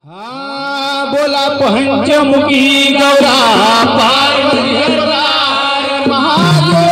हा बोला पंचमुखी गौरा पार्वती हरदार महादेव।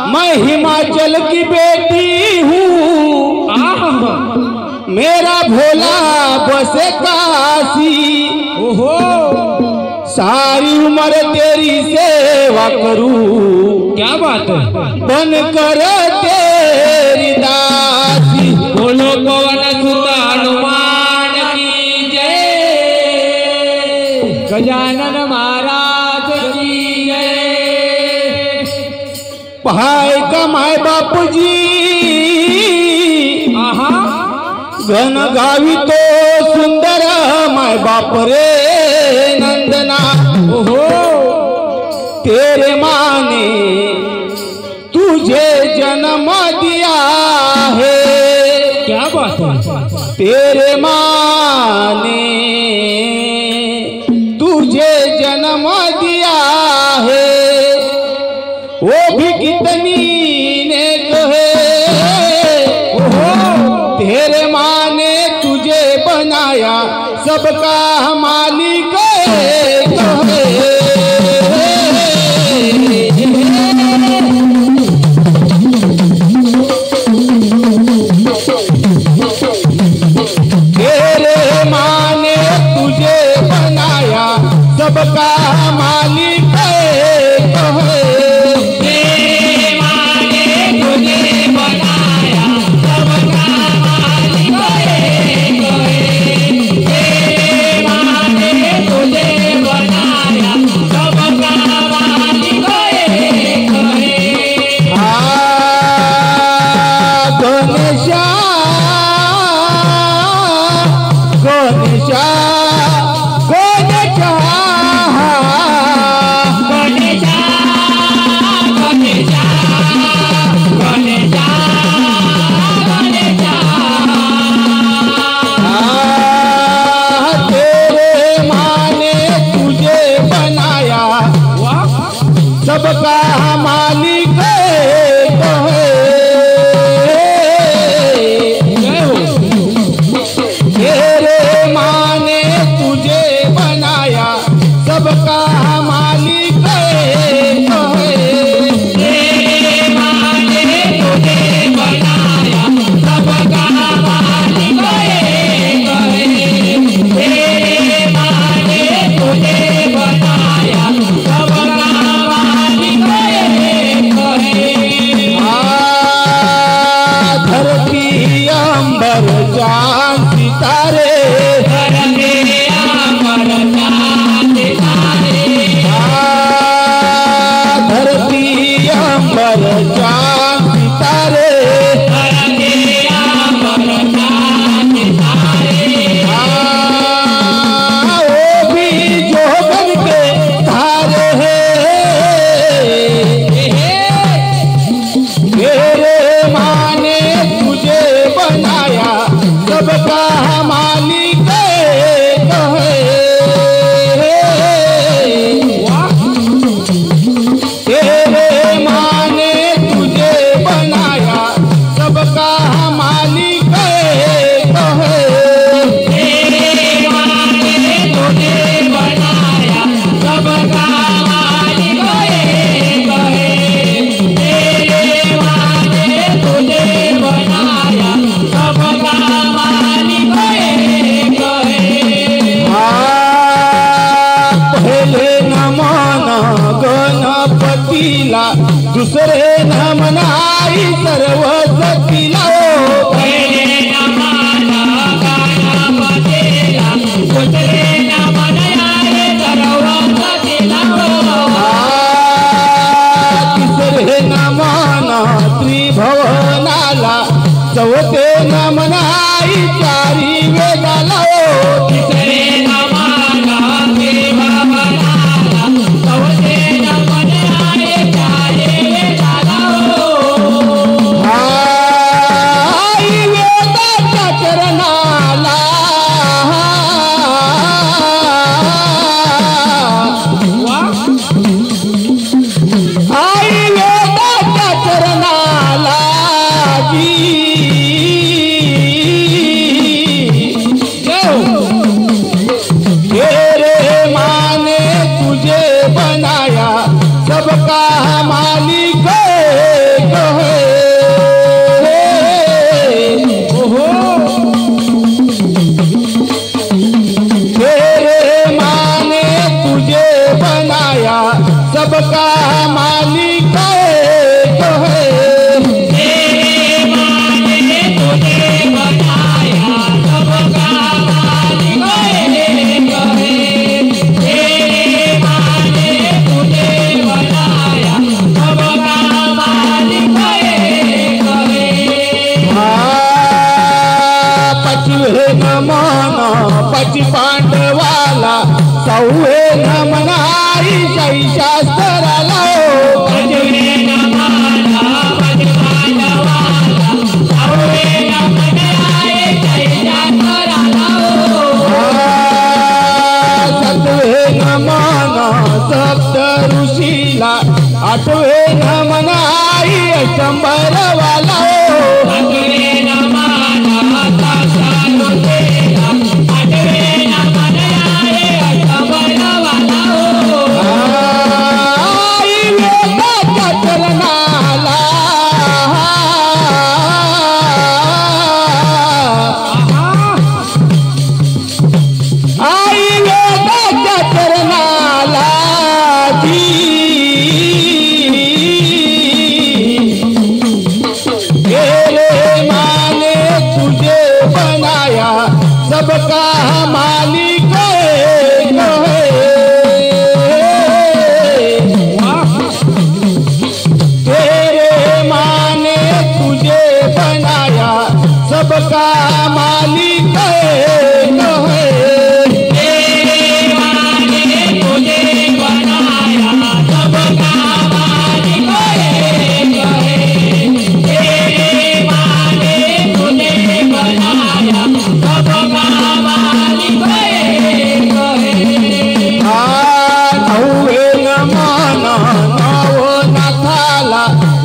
मैं हिमाचल की बेटी हूँ, मेरा भोला बसे काशी। ओहो सारी उम्र तेरी सेवा करूँ, क्या बात है, बनकर तेरी दासी। बोलो पवन सुत हनुमान की जय, गजानन महाराज की जय। भाई का माय बापू जी घन गावी तो सुंदर माय बाप रे नंदना। ओहो तेरे माँ ने तुझे जन्म दिया है, क्या बात है, तेरे माँ ने तुझे जन्म दिया है, वो भी कितनी नेक है। ओहो तेरे माँ ने तुझे बनाया, सबका मालिक तेरे माँ ने तुझे बनाया, सबका मालिक चौथे नमनाई चारी वेदाला तिसरे नमाला देवा बनाला चौथे नमन आहे चारे वेदाला आई वेदाच्या चरणाला आई वेदाच्या चरणाला तेरे माने तुझे बनाया सबका मालिक कहे तेरे माने तुझे बनाया सबका मालिक कहे पची पांडवाला सौवे नमनाई शास्त्राला पचवे नमाला पच पांडवाला सौवे नमन आहे शास्त्राला सतवे नमन सप्त ऋषीला आठवे नमनाई शंभरवाला पचवे नमाला साक्षात्तेला आठवे नमन आहे शंभरवाला आई वेदाच्या चरणाला आई वेदाच्या चरणाला तेरे माने तुझे बनाया सबका मालिक कहे तेरे माने तुझे बनाया सबका मालिक कहे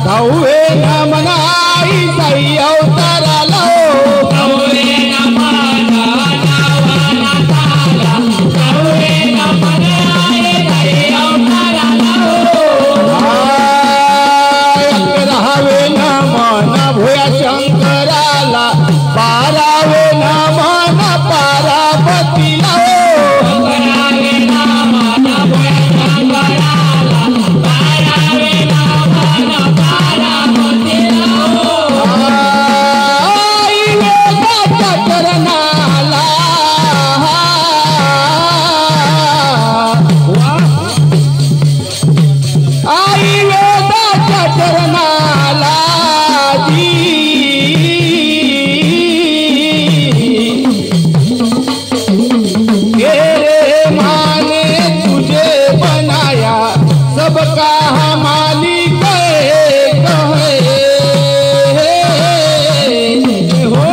धावे नमनाई साई अवताराला सौवे नमाला नावानाथाला सौवे नमन आहे अवताराला राहावे नमन भुया शंकराला पारावे नमन पार्वतीला करावे नमन भुया शंकराला पारावे नमन पार्वतीला आई वेदाच्या चरणाला आई वेदाच्या चरणाला तेरे माने तुझे बनाया सबका मालिक कहे हो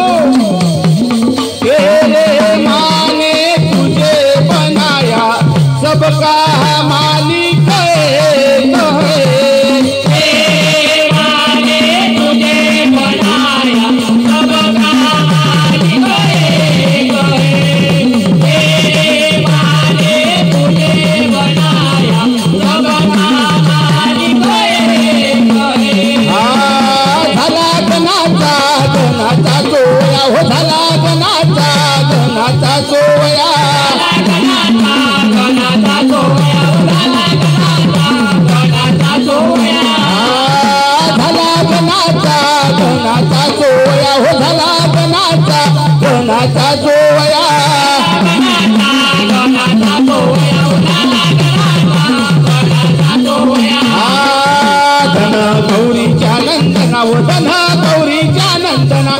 तेरे माने तुझे बनाया सबका मालिक कहे माने तुझे बनाया सबका मालिक कहे माने तुझे बनाया सबका मालिक कहे झाला गणाचा गणाचा सोया हो झाला गणाचा गणाचा सोया गणाचा सोया झाला गणाचा सोया झाला गणाचा गणाचा सोया हो झाला गणाचा गणाचा सोया धन गौरीच्या नंदना हो धन गौरीच्या नंदना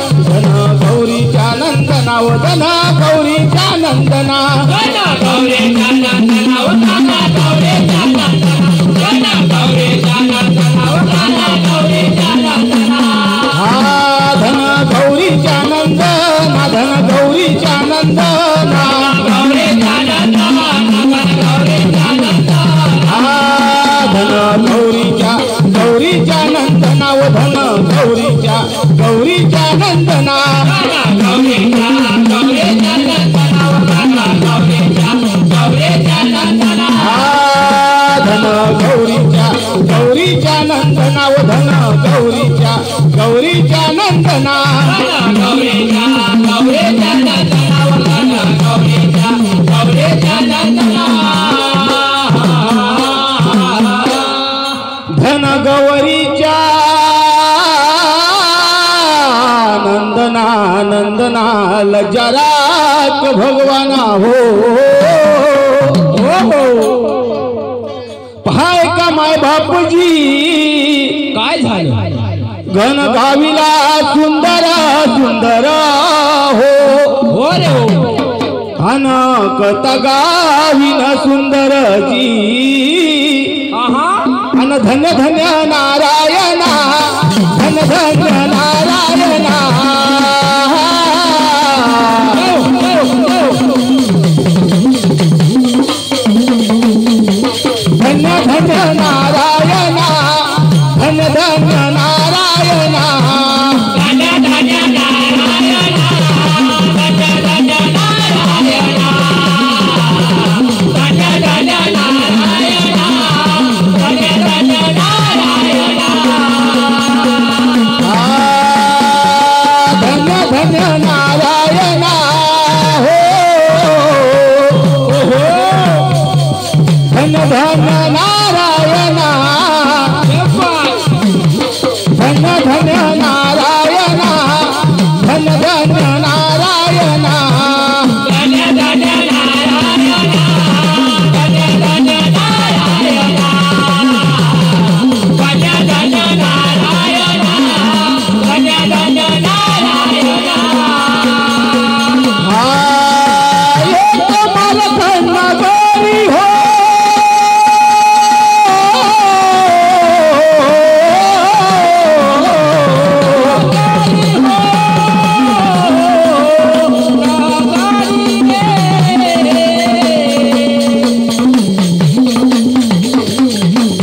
गौरीच्या नंदना धन गौरीच्या नंदना गौरीच्या नंदना गौरीच्या नंदना धन गौरीच्या नंदना व धन गौरीच्या नंदना गौरीच्या नंदना गौरीच्या नंदना धन गौरीच्या नंदना व धन गौरीच्या नंदना गौरीच्या नंदना व धन गौरीच्या नंदना धन गौरीच्या नंदना नंदना लज्जाराक भगवाना हो पाय का माय बापूजी काय झालं घन गाविला सुंदर सुंदर हो हो रे हो अन कथा गाविन सुंदर जी अन धन्य धन्य नारायणा धन्य धन्य नारायणा धन्य धन्य नारायणा धन्य धन्य नारायणा धन्य धन्य नारायणा धन्य धन्य नारायणा धन्य धन्य नारायणा धन्य धन्य नारायणा धन्य धन्य नारायणा हो धन्य धन्य नारायणा धन्य धन्य नारायणा धन्य धन्य नारायणा धन्य धन्य नारायणा धन्य धन्य नारायणा धन्य धन्य नारायणा धन्य धन्य नारायणा एक मरखंड गौरी हो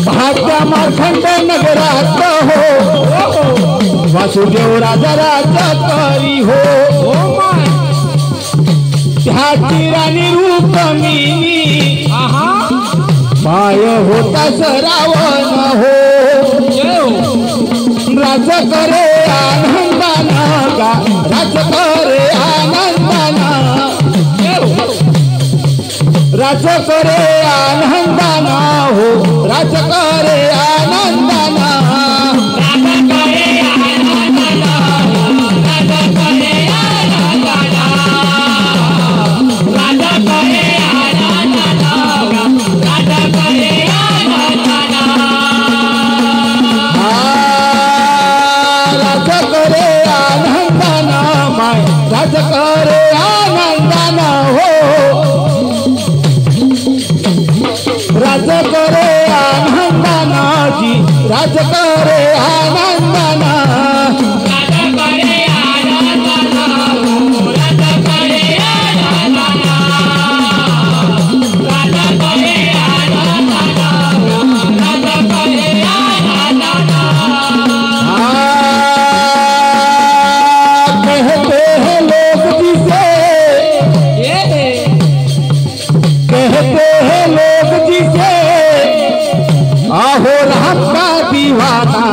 भाग्या मार्खंड नगरात हो वासुदेव राजा राजा करी हो त्याची राणी रूपमिनी पाय होता सरावण हो राज करे आनंदान गा राज करे आनंदान राज करे आनंदान हो राज करे आनंदान राजा करे आनंदाना राजा करे आनंदाना राजा करे आनंदाना राजा करे आनंदाना राज करे आनंदान माय राज करे आनंदान हो राज करे आनंदान जी राज करे आनंदान राजा करे आनंदाना राजा करे आनंदाना राजा करे आनंदाना राजा करे आनंदाना कहते हैं लोग जिसे कहते हैं लोग जिसे आहो राम का दीवाना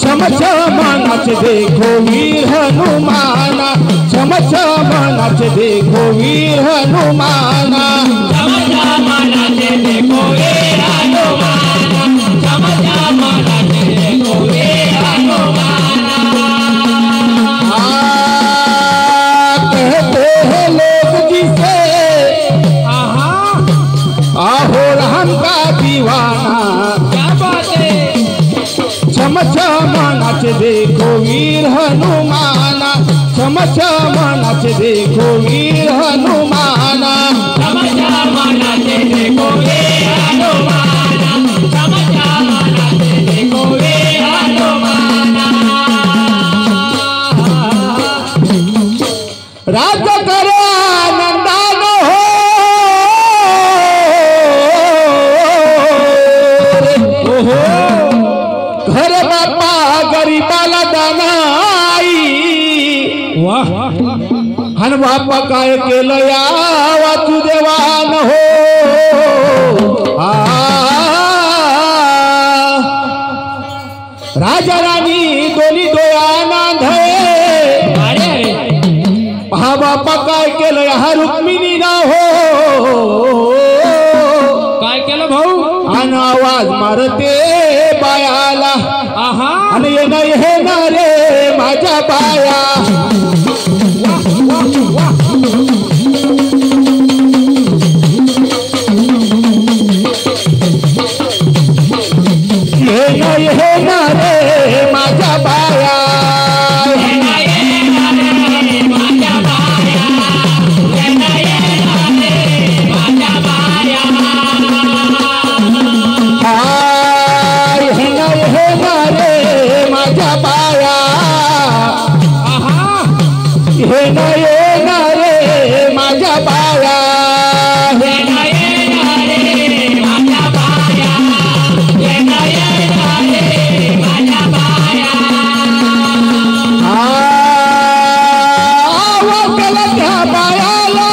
चम चम नच देखो वीर हनुमाना चम चम नच देखो वीर हनुमाना समझा माना से देखो ये हनुमाना समझा माना से देखो ये हनुमाना कहते हैं लोग जिसे आहो राम का दीवाना क्या बात है चम चम नच देखो वीर हनुमाना चम चम नच देखो वीर हनुमाना समझा माना से देखो ये हनुमाना समझा माना से देखो ये हनुमाना वाह हन बाप्पा काय केलं या वासुदेवान हो राजा राणी दोन्ही डोळ्यांना अंधळे पहा बाप्पा काय केलं या रुक्मिणीला हो काय केलं भाऊ अन आवाज मारते बायाला आहा आणि हे ना रे माझ्या बाया हे ना रे माझ्या बाया हे ना रे माझ्या बाया त्या बायाला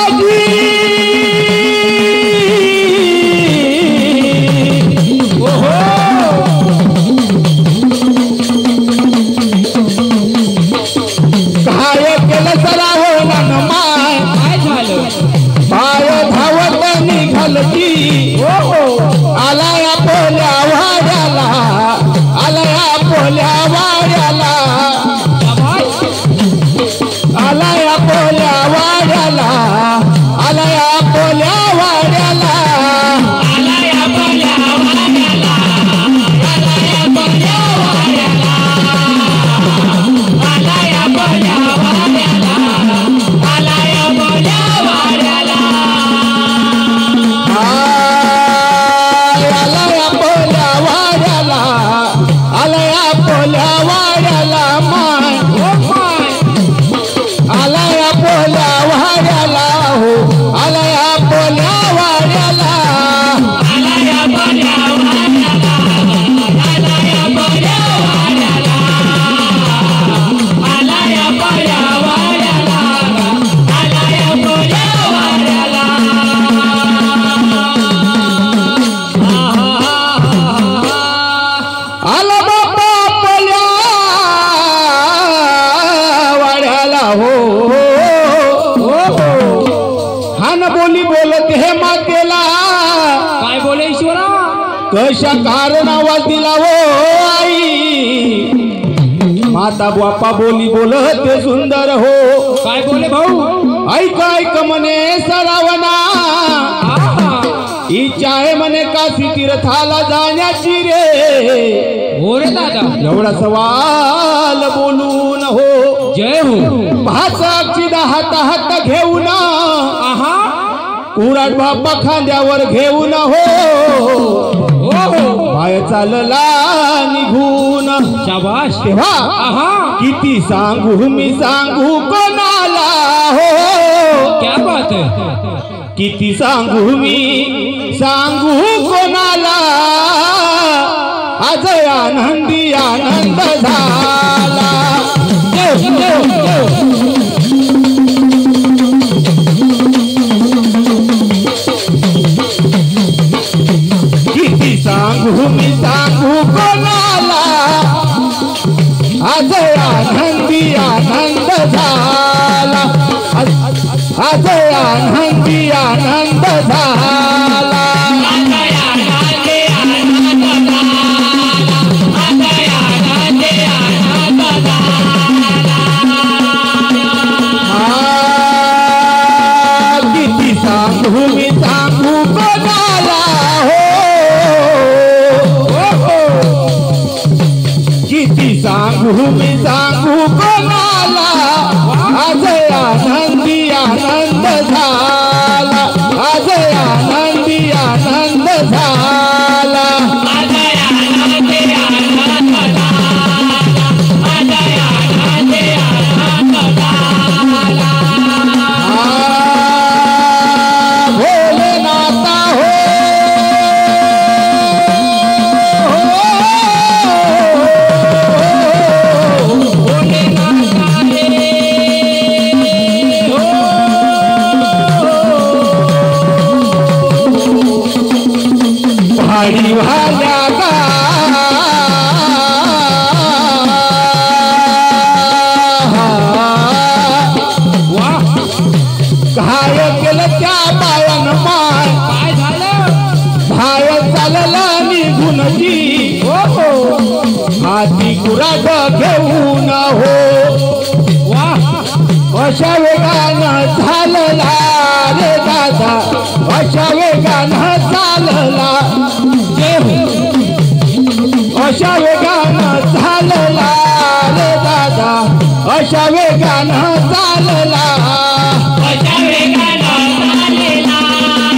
काय केलं जरा हो माय काय झालं बाय धावत निघाल की आलाया पोल्या वाड्याला आलाया पोल्या वाड्याला आलाया पोल्या वाड्याला आलाया पोल्या वाड्याला बोली बोलत हे मातेला काय बोले ईश्वरा कशा कारणावा दिला हो आई माता बाप्पा बोली बोलत सुंदर हो काय बोले भाऊ ऐक ऐक म्हणे सरावना इच्छा आहे म्हणे काशी तीर्थाला जाण्याची रे हो रे दादा एवढा सवाल बोलून हो जय हो भासाक्षी हात हात घेऊन आहा कुराड बाप्पा खांद्यावर घेऊन हो पाय चालला निघून शाबाश तेव्हा आहा किती सांगू मी सांगू कोणाला हो क्या बात है किती सांगू मी सांगू कोणाला आज आनंदी आनंद झाला किती सांगू मी सांगू कोणाला आज आनंदी आनंद झाला आज आनंदी आनंद झाला किती सांगू मी सांगू कोणाला हो किती सांगू मी सांगू कोणाला आज आनंदी आनंद झाला आज आनंदी आनंद झाला भोलेनाथा हो अशा वेगानं चालला अशा वेगानं चालेला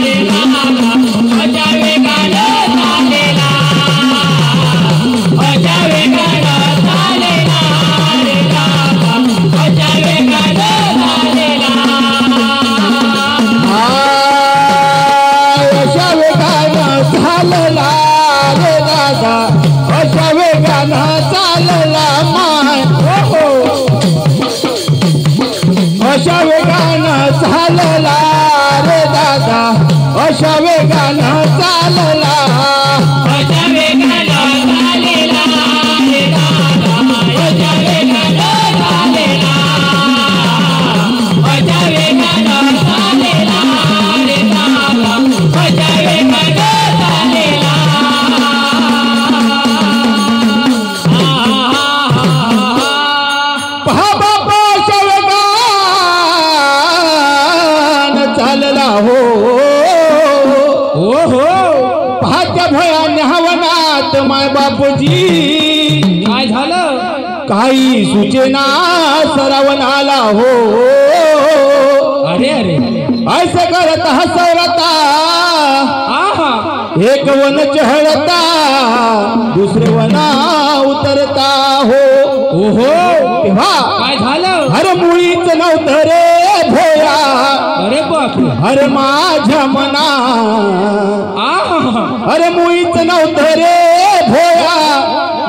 रे दादा अशा वेगानं चालेला अशा वेगानं चालेला रे दादा अशा वेगानं चालेला अशा वेगानं चालला रे दादा अशा वेगानं चालला माय हो अशा वेगानं चालला रे दादा अशा वेगानं चालला अशा वेगानं चालेला रे दादा अशा वेगानं चालेला अशा वेगानं चालेला रे दादा अशा वेगानं चालेला पहा बापा अशा वेगानं चालला हो हो पहा त्या भयान्या हवनात माय बापूजी काय झालं काही सूचना सरावनाला हो अरे अरे ऐसे करत हसवता आहा एक वन चहळता दुसरे वना उतरता हो ओहो तेव्हा काय झालं हर मुळीच नव्हतं रे भोया अरे बापरे हर माझ्या मना आहा अरे मुळीच नव्हतं रे भोया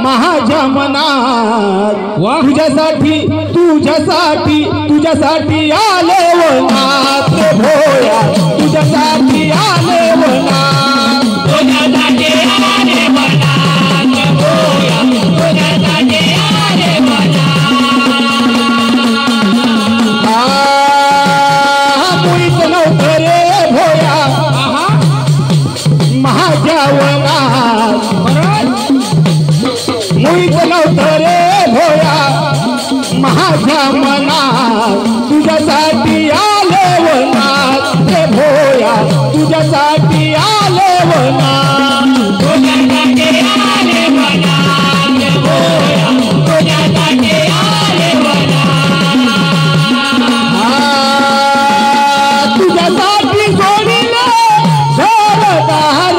माझ्या मनात वाह तुझ्यासाठी तुझ्यासाठी तुझ्यासाठी आले वनात रे भोया तुझ्यासाठी आले वनात तुझ्यासाठी आले मनात भोया तुझ्यासाठी आले मनात मुळीच नव्हतं रे भोया आहा माझ्या वनात बरोबर मुळीच नव्हतं रे भोया माझ्या मनात तुझ्यासाठी आले वनात रे भोया तुझ्यासाठी आले वनात तुझ्यासाठी आले मनात भोया तुझ्यासाठी आले मनात तुझ्यासाठी सोडिले घरदार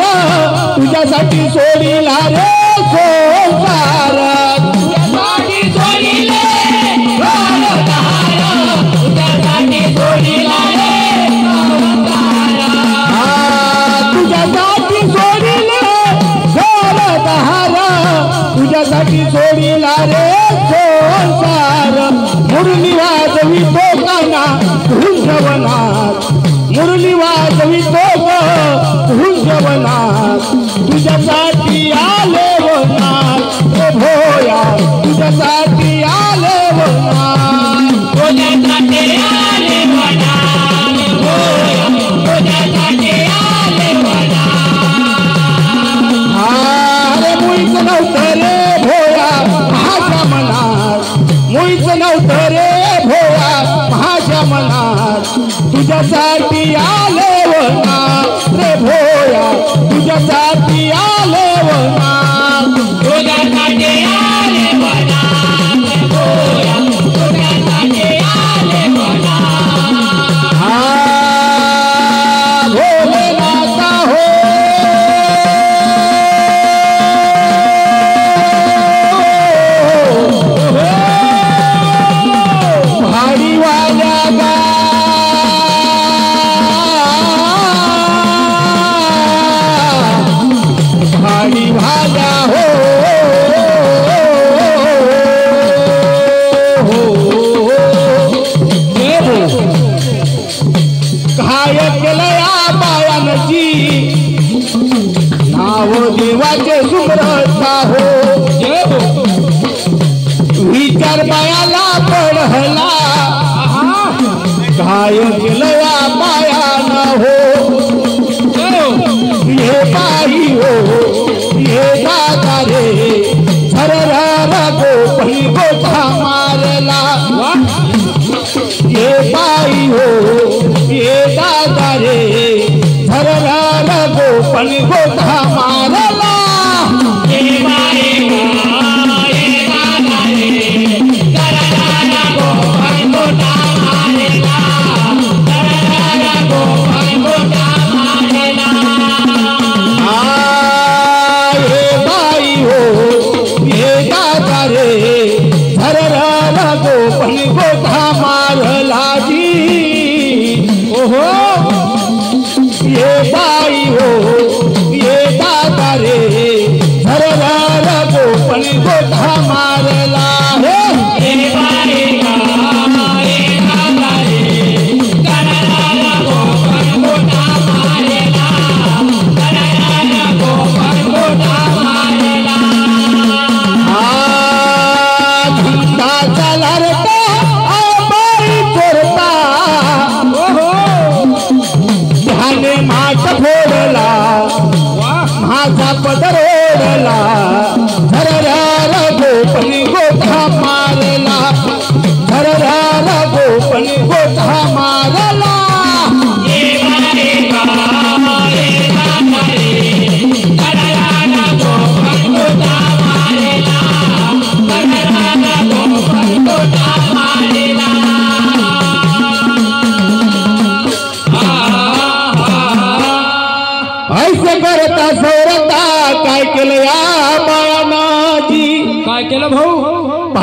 तुझ्यासाठी सोडिला रे संसार तुझ्यासाठी सोडिले घरदार तुझ्यासाठी सोडिला रे संसार तुझ्यासाठी सोडिले घरदार तुझ्यासाठी सोडिला रे संसार मुरली वाजवी तो काना झुंजवनात मुरली वाजवी तो झुंजवनात तुझ्यासाठी आले वनात रे भोया तुझ्यासाठी आले वनात तुझ्यासाठी आले मनात भोया तुझ्यासाठी आले मनात अरे मुळीच नव्हतं रे भोया माझ्या मनात मुळीच नव्हतं रे भोया माझ्या मनात तुझ्यासाठी आले वनात रे भोया तुझ्यासाठी आले वनात तुझ्यासाठी आले मनात भोया तुझ्यासाठी आले मनात भोलेनाथा हो भाडीवाल्या गा भाडीवाल्या हो काय केलं या बायानची नाव देवाचे सुमरता हो जय हो विचार बायाला पडहला काय केलं या बायान हो जय हो हे बाई हो हे दादा रे झरर गोपी गोठा मारला ये बाई हो ये दादा रे झरर गोपी गोठा मारला ये बाई हो ये दादा रे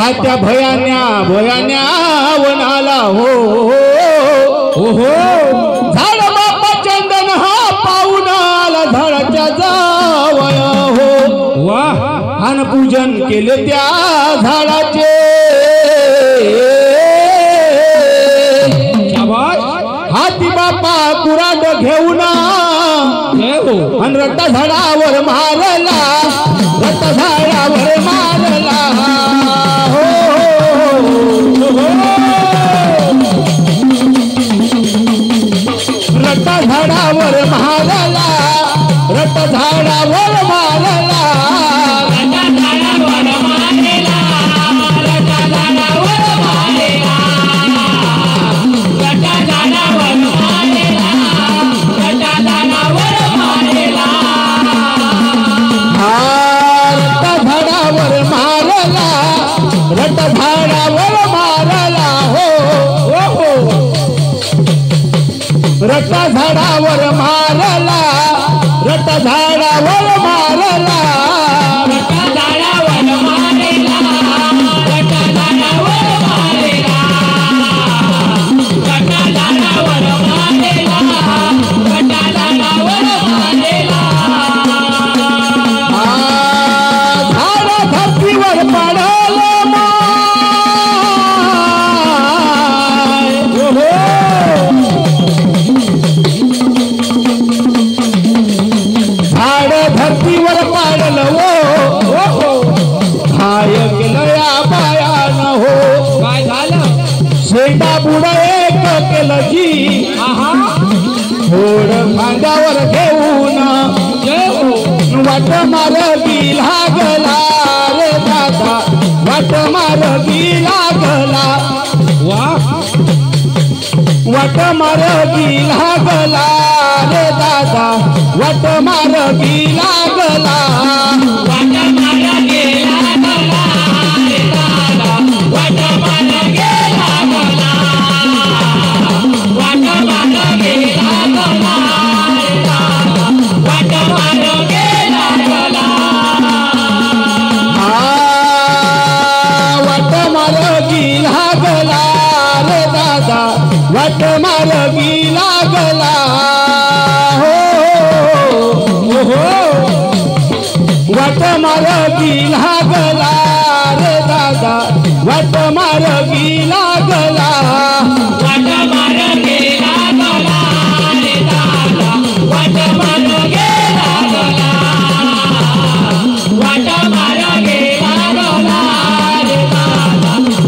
पाहत्या भयान्या भयान्या वनाला हो हो झाड बाप्पा चंदन हा पाहून आला झाडाच्या जावया हो वाह आणि पूजन केले त्या झाडाचे शाबाश हाती बाप्पा कुराड घेऊन जय हो आणि रट्टा झाडावर मारला रट्टा झाडावर मारला हो रट्टा झाडावर मारला रट्टा झाडावर मारला रट्टा झाडावर मारला हो रट्टा झाडावर मारला रट्टा झाडावर मारला झाड धरतीवर पडलं झाड धरतीवर पाडलं हो हाय केलं या बायानं हो काय झालं शेंडा बुड एक केलं जी आहा थोड खांद्यावर घेऊन जय हो वाट मार्गी लागला रे दादा वाट मार्गी लागला वाह वाट मार्गी लागला रे दादा वाट मार्गी लागला वाट मार्गी लागला रे दादा वाट मार्गी लागला हो वाट मार्गी लागला रे दादा वाट मार्गी लागला वाट मार्गी लागला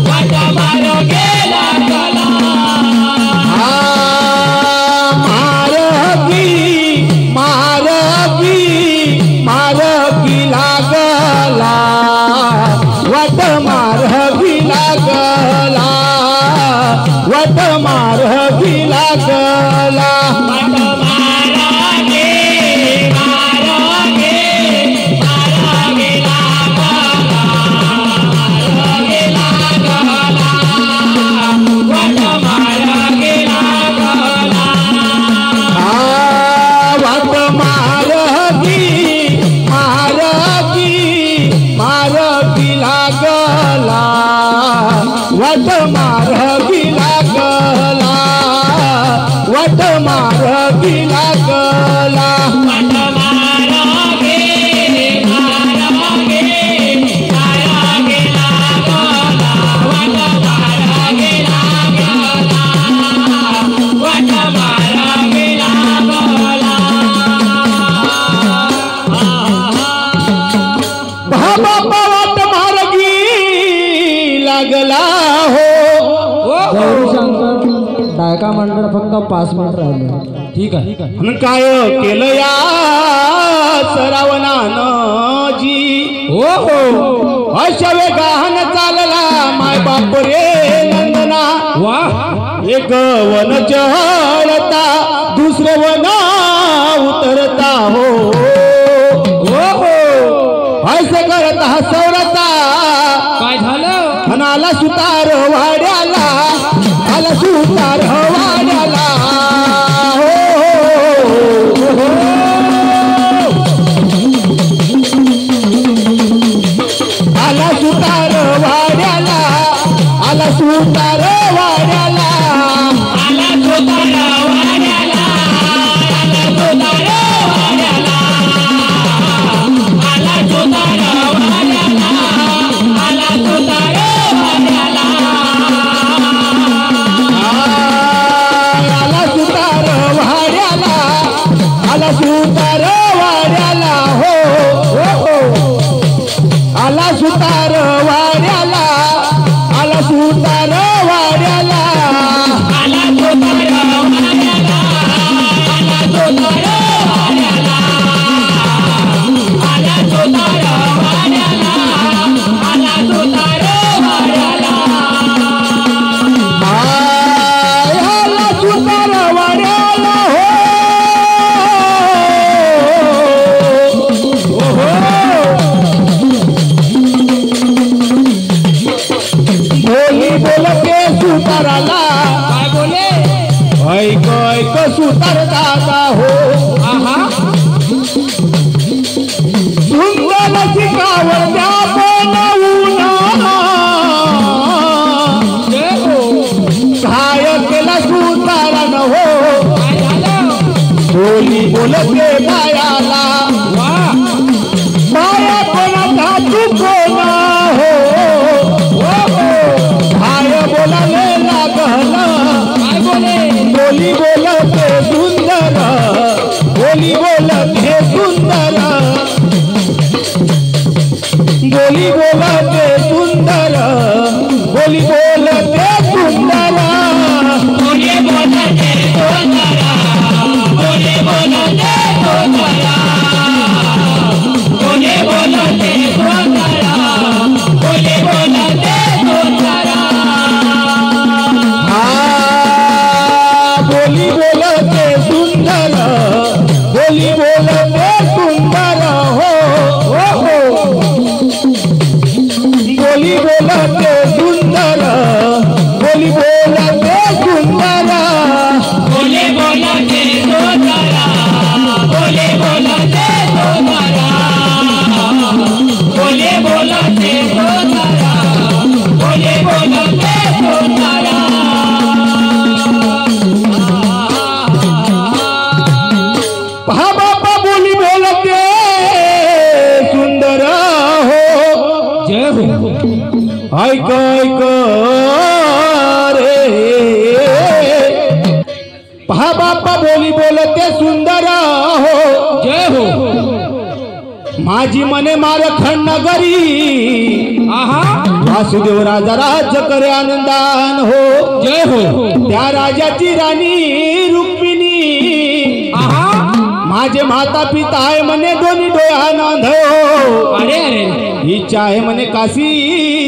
वाट मार्गी लागला वाट मार्गी मार्गी मार्गी लागला वाट मार्गी लागला वाट मार्गी लागला बाबा वाट मार्गी लागला हो डायका मंडळ फक्त 5 मिनिट राहिले ठीक आहे आणि काय केलं या सरावनानं जी हो अशा वेगानं चालला माय बाप रे नंदना वाह एक वन चढता दुसरे वन उतरता हो ऐसे करता हसवरता काय झालं आला सुतार वाड्याला आला सुतार वाड्याला आला सुतार वाड्याला सुतार वाड्याला सुतार वाड्याला हो आला सुतार वाड्याला आला सुतार वाड्याला आला सुतार वाड्याला आला सुतार वाड्याला आला सुतार वाड्याला आला सुतार वाड्याला आला सुतार वाड्याला सुताराला काय बोले ऐक ऐक सुतार दादा हो आहा सुंदर शिकावर त्या बनवून काय केला सुतारान हो बोली बोलते बायाला बाया कोणाचा चुकवण हो बोलाले लागल काय बोले बोली बोलते सुंदर बोली बोलते सुंदर बोली बोलते सुंदर बोली बोलते सुंदर बोली बोलते सुंदर बोली बोलते सुंदर बोली बोलते सुंदर बोली बोलते सुंदर बोली बोलते सुंदर बोली बोलते सुंदर हो बोली बोलते सुंदर बोली बोलते सुंदर बोली बोलते सुंदर बोली बोलते सुंदर बोली बोलते सुंदर बोली बोलते सुंदर बाबा बोली बोलते सुंदर हो जय हो ऐक ऐक रे बाबा बोली बोलते सुंदर हो जय हो माझी मने मारखंड नगरी आहा वासुदेव राजा राज्य करे आनंदान हो जय हो त्या राजाची राणी रुक्मिणी आहा माझे माता पिता आहे म्हणे दोन्ही डोळा नांदो अरे अरे इच्छा आहे म्हणे काशी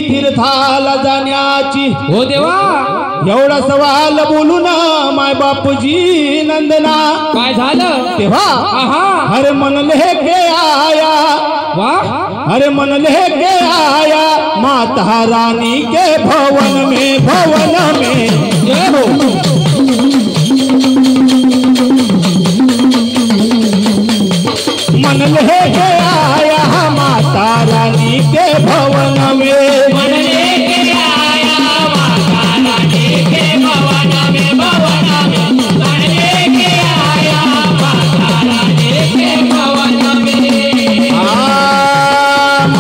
तीर्थाला जाण्याची हो देवा एवढा सवाल बोलून माय बापूजी नंदना काय झालं तेव्हा हर मन लेके आया वाह हर मन लेके आया माता रानी के भवन में जय हो मन लेके आया माता रानी के भवन में मन लेके आया माता रानी के भवन में मन लेके आया माता रानी के भवन में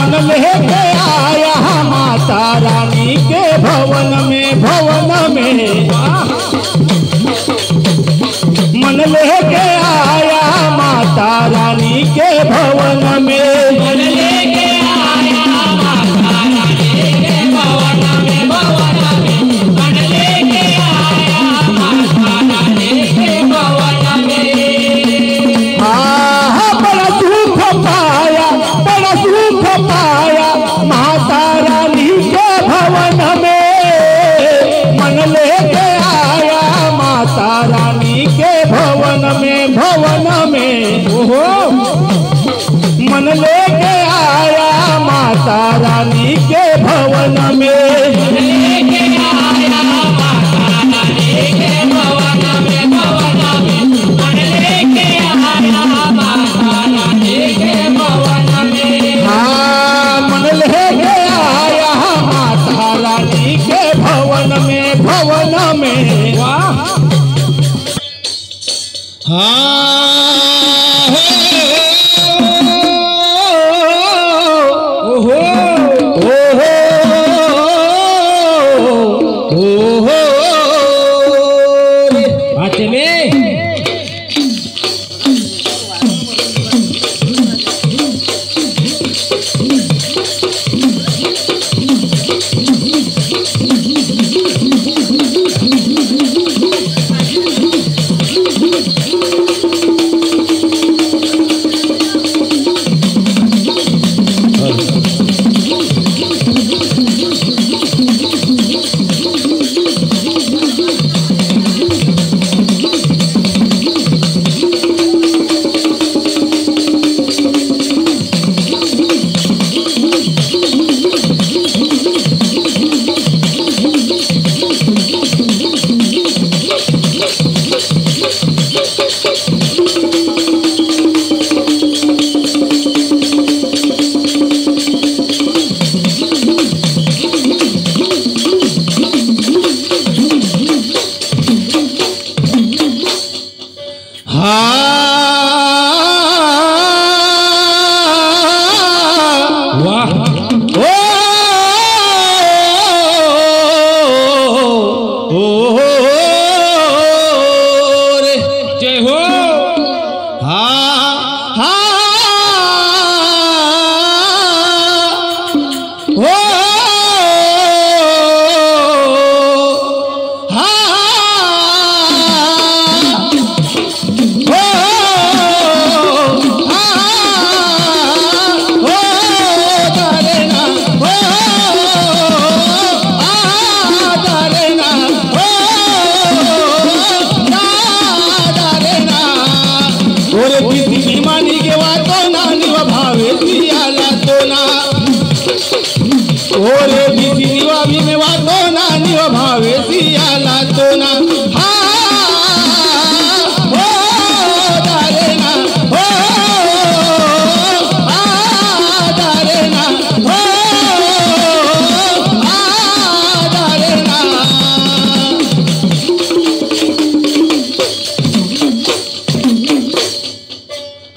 मन लेके आया माता रानी के भवन में मन लेके आया माता रानी के भवन में मन लेके आया माता रानी के भवन में मन लेके आया माता रानी के भवन में बड़ा सुख पाया माता रानी के भवन में मन लेके आया माता रानी के भवन में भवन में वाह ओहो चले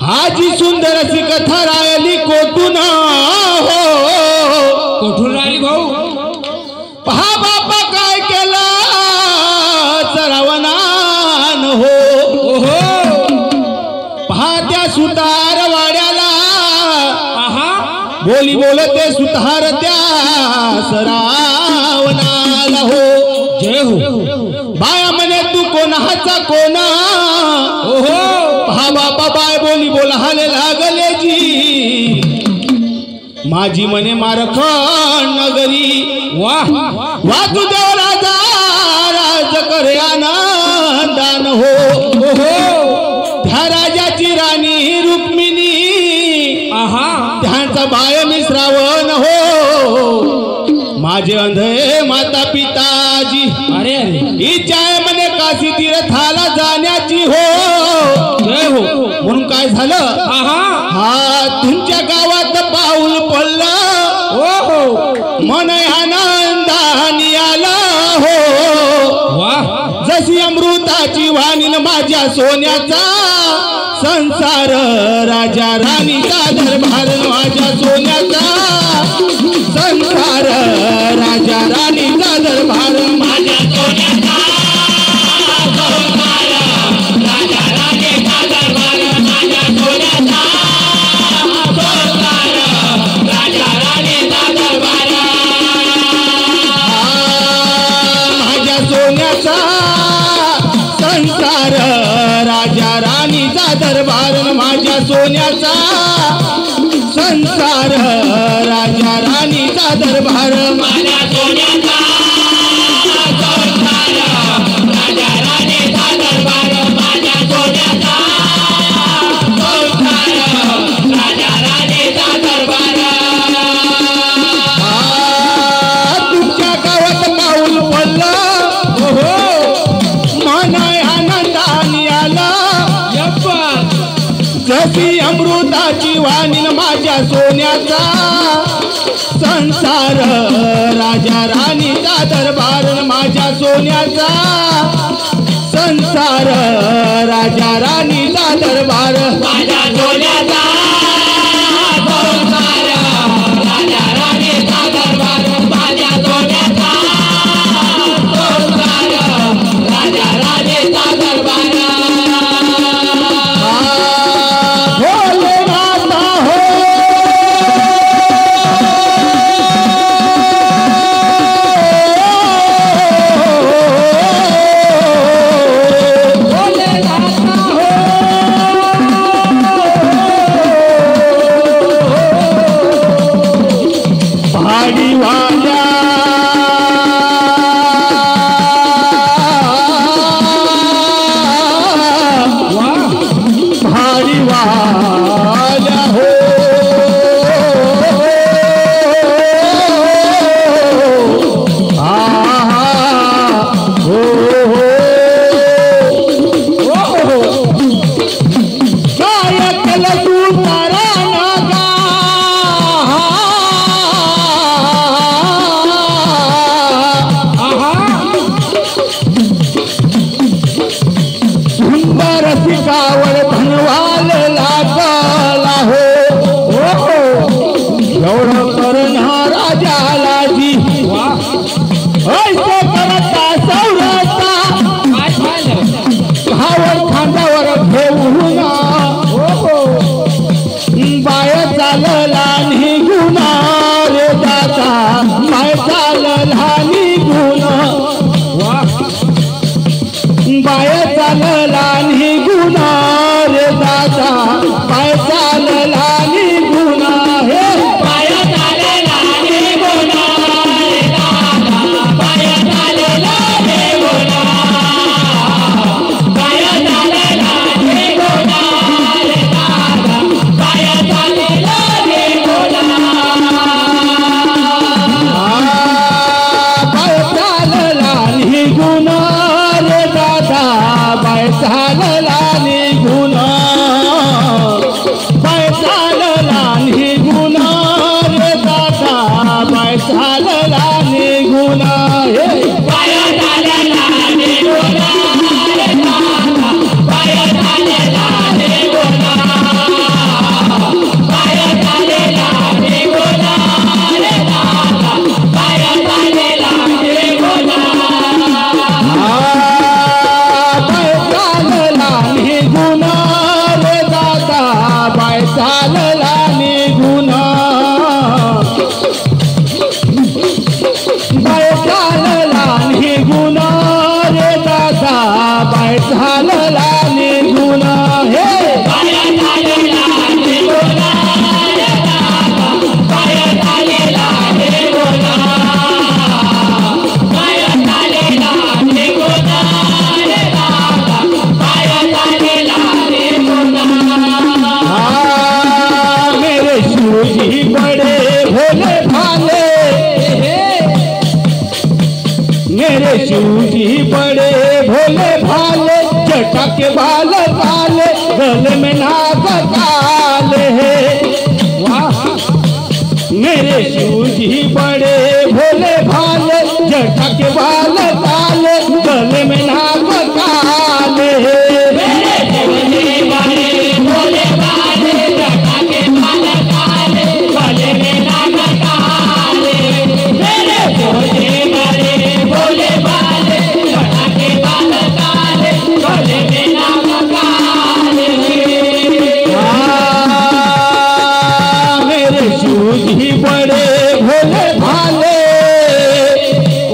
आजी सुंदर अशी कथा राहिली कोठून हो कोठून राहिली भाऊ पहा बापा काय केला चरावनान हो ओहो पहा त्या सुतार वाड्याला आहा बोली बोलते सुतार त्या सरावनाला हो जय हो बाया म्हणे तू कोणाचा कोणा ओहो पहा बापा बाय बोली बोला हाले लागले जी माझी मने मारखण नगरी वाह वासुदेव राजा राज करे आनंदान हो ओहो त्या राजाची राणी रुक्मिणी आहा त्यांचा बाय मी श्रावण हो माझे अंधे माता पिताजी अरे अरे इच्छा आहे म्हणे काशी तीर्थाला जाण्याची हो जय हो म्हणून काय झालं आहा हा तुमच्या गावात पाऊल पडलं ओहो मन आनंदानी आला हो वाह जशी अमृताची वाणीन माझ्या सोन्याचा संसार राजा राणीचा दरबार माझ्या सोन्याचा संसार राजा राणीचा दरबार माझ्या सोन्याचा संसार राजा राणीचा दरबार माझ्या सोन्याचा संसार राजा राणीचा दरबार माझ्या सोन्याचा संसार राजा राणीचा दरबार माझ्या सोन्याचा संसार राजा राणीचा दरबार तुमच्या गावात पाऊल पडलं जशी अमृताची वाणीन माझ्या सोन्याचा संसार राजा राणीचा दरबार माझ्या माझ्या सोन्याचा संसार राजा राणीचा दरबार माझ्या सोन्याचा संसार राजा राणीचा दरबार माझ्या सोन्याचा संसार राजा राणीचा दरबार भोलेनाथ हो रसिकावर धनवाल लागला हो एवढं करणार राजाला जी ऐसे करता सौरता भावर खांद्यावर घेऊन बाय चालला निघून रे दादा बाय चालला निघून बाय चालला निघून रे दादा बाय चालला निघून हे पाय चालला निघून रे दादा पाय चालला निघून पाय चालला निघून रे दादा पाय चालला निघून बाय चालला निघून रे दादा बाय चालला निघून बाय चालला निघून रे दादा बाय चालला निघून हे पाय चालला निघून रे दादा पाय चालला निघून पाय चालला निघून रे दादा पाय चालला निघून बाय चालला निघून रे दादा बाय चालला निघून बाय चालला निघून रे दादा बाय चालला निघून हे पाय चालला निघून रे दादा पाय चालला निघून पाय चालला निघून रे दादा पाय चालला निघून मेरे शिवजी बड़े भोले भाले मेरे शिवजी बड़े भोले भाले जटा के बाल काले गले में नाग काले वाह मेरे शिवजी बड़े भोले भाले जटा के बाल काले गले में नाग काले मेरे शिवजी बड़े भोले भाले जटा के बाल काले गले में नाग काले मेरे शिवजी बड़े भोले भाले जटा के बाल काले गले में नाग काले मेरे शिवजी बड़े भोले भाले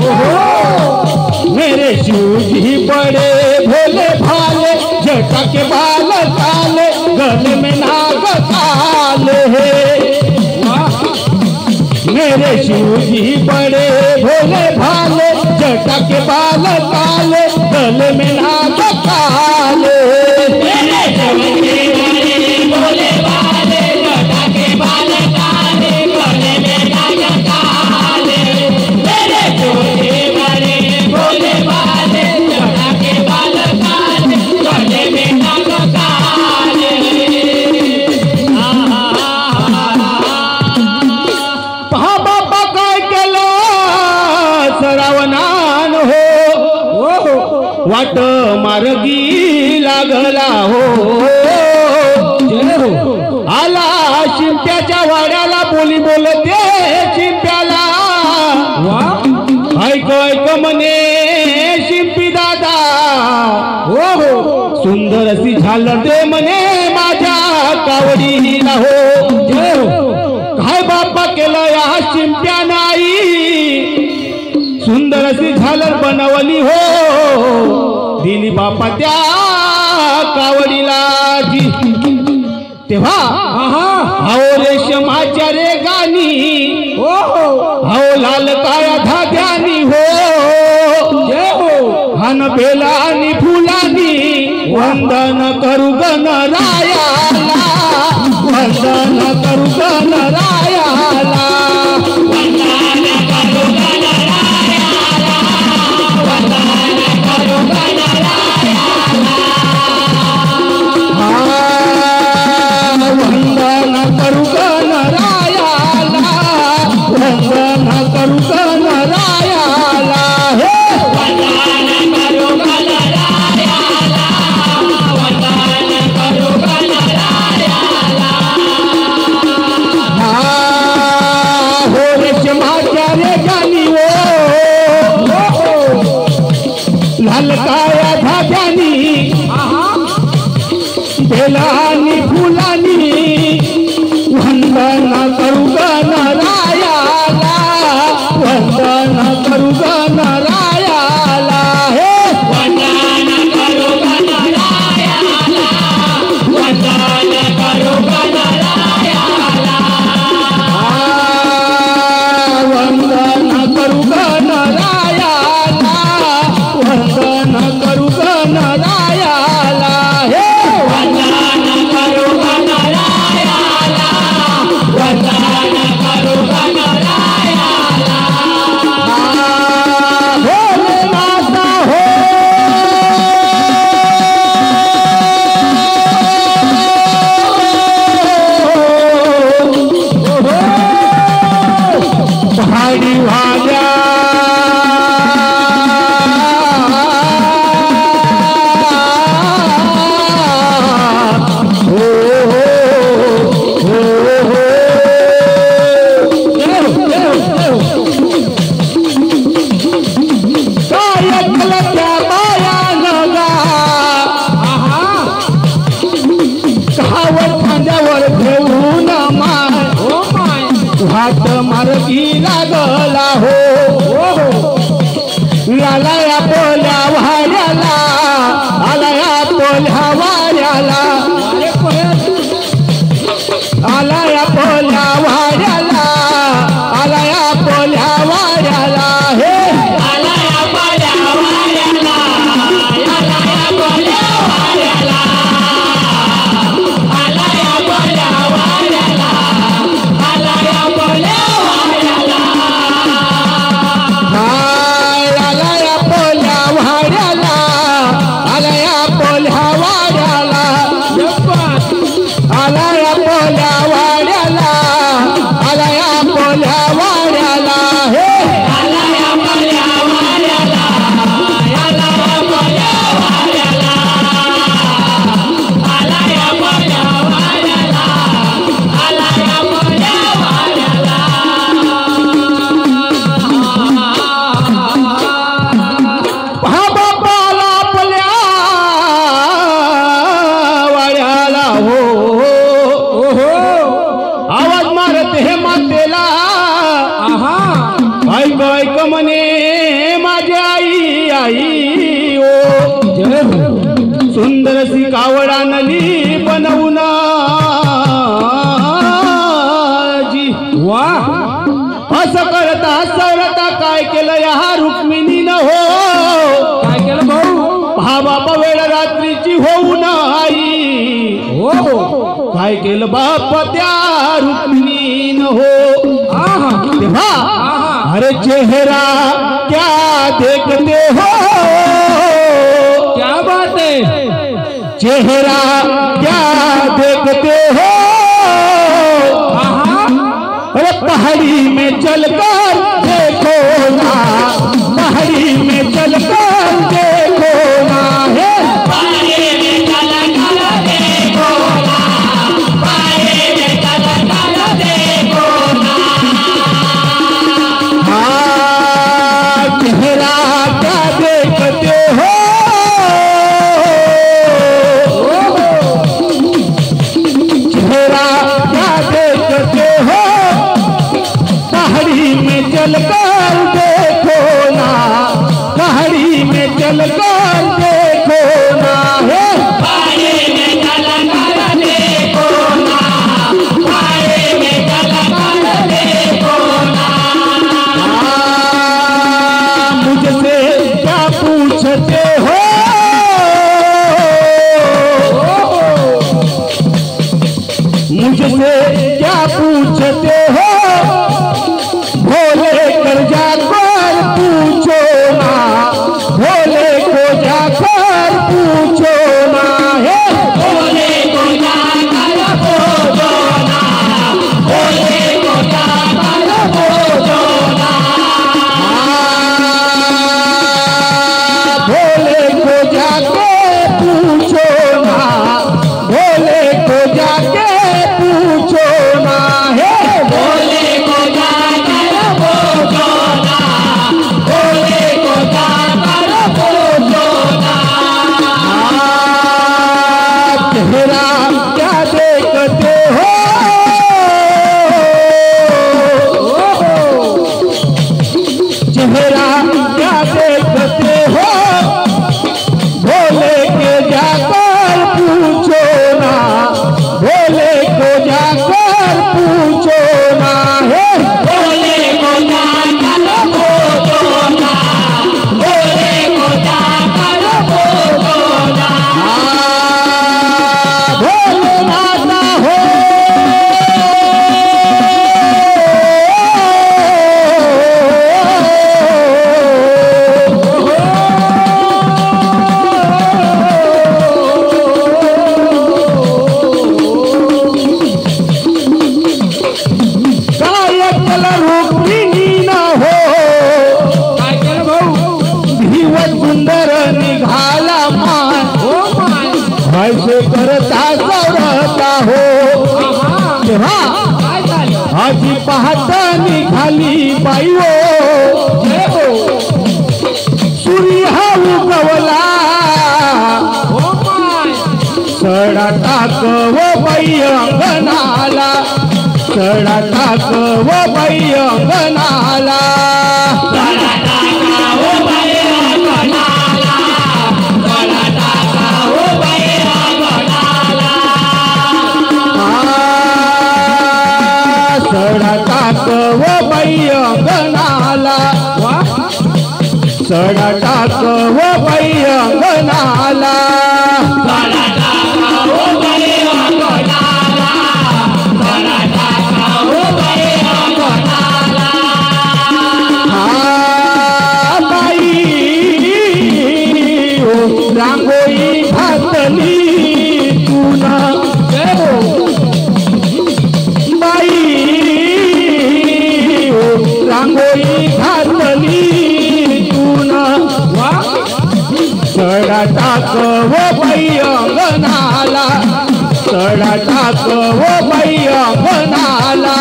ओहो मेरे शिवजी बड़े भोले भाले जटा के बाल काले गले में नाग काले मेरे शिवजी बड़े भोले भाले जटा के बाल काले गले में नाग काले मेरे शिवजी बड़े भोले भाले जटा के बाल काले गले में नाग काले मेरे शिवजी बड़े भोले भाले जटा के बाल काले गले में नाग काले पहा बापा काय केलं रावणान हो वाट मार्गी लागला हो जय हो आला शिंप्याच्या वाड्याला बोली बोलते शिंप्याला ऐक ऐक म्हणे शिंपी दादा हो हो सुंदर अशी झालं दे म्हणे माझ्या कावडीला हो जय हो काय बाप्पा केलं या शिंप्या नाही सुंदर अशी झालर बनवली हो दिली बाप्पा त्या कावडीला जी तेव्हा हो रेशमाच्या रे गाणी हो हो लाल काया धाग्यानी हो जय हो हन बेलानी फुलानी वंदन करू गणरायाला वंदन करू गणरायाला वंदन करू गणरायाला वंदन करू गणरायाला हे हो रेशमाच्या रे गाणी हो लालकाया धाग्यानी बेलानी फुलानी वंदन करू गणरायाला वंदन करू गणरायाला हे वंदन करू गणरायाला वंदन करू गणरायाला हे भोलेनाथ हो पहाडी वाड्या हो काय ऐकलं त्या बायानं गा कहावत खांद्यावर घेऊन माय हात मार्गी लागला हो आलाया पोल्या वाड्याला आलाया पोल्या वाड्याला आलाया पोल्या वाड्याला आलाया पोल्या वाड्याला हे आलाया पोल्या वाड्याला आलाया पोल्या वाड्याला आलाया पोल्या वाड्याला आलाया पोल्या वाड्याला हे हा बापाला आपल्या वाड्याला हो आवाज मारत हे मातेला ऐक ऐक म्हणे माझी आई आई ओ जय हो सुंदर सी कावडानली बनवून जी वाह असं करता सवरता काय केलं या रुक्मिणीनं हो काय केलं भाऊ हा बापा वेळ रात्रीची होऊन आई हो काय केलं बाप त्या रुक्मिणीनं हो तेव्हा अरे चेहरा क्या देखते हो क्या बात है चेहरा क्या देखते हो अरे पहाड़ी में चलकर देखो ना पहाड़ी में चलकर देखो चलकर देखो ना है पानी में चलकर देखो ना, पानी में चलकर देखो ना। मुझसे क्या पूछते हो मुझसे क्या पूछते हो भोले कर जाकर पूछो ना भोले को जाकर पूछो ना है भोले को जाकर पूछो ना, भोले को जाकर पूछो ना। भोले को जाके पूछो ना भोले को जाके पूछो ना है भोले को जाकर पूछो ना, भोले को जाकर पूछो ना। चेहरा क्या देखते हो चेहरा क्या देखते हो भोले के जाकर पूछो ना भोले को जाकर पूछो ना है भोले को जाकर पूछो ना, भोले को जाकर पूछो ना। भोलेनाथ हो कायकल रुक्मिणी न हो काय केलं भाऊ भीव सुंदर निघाला मान ऐसे करता सवरता हो तेव्हा काय झालं आजी पाहता निघाली बाई हो सूर्य हा उगवला हो माय सडा टाक व बाई अंगणाला सडा टाक व बाई अंगणाला गळा टाका हो बाई अंगणाला, गळा टाका हो बाई अंगणाला। सडा टाक व बाई अंगणाला सडा टाक व बाई अंगणाला गळा टाका हो बाई अंगणाला, गळा टाका हो बाई अंगणाला। बाई हो रांगोळी घातली तुना बाई हो रांगोळी घातली तुना सडा टाक व बाई अंगणाला सडा टाक व बाई अंगणाला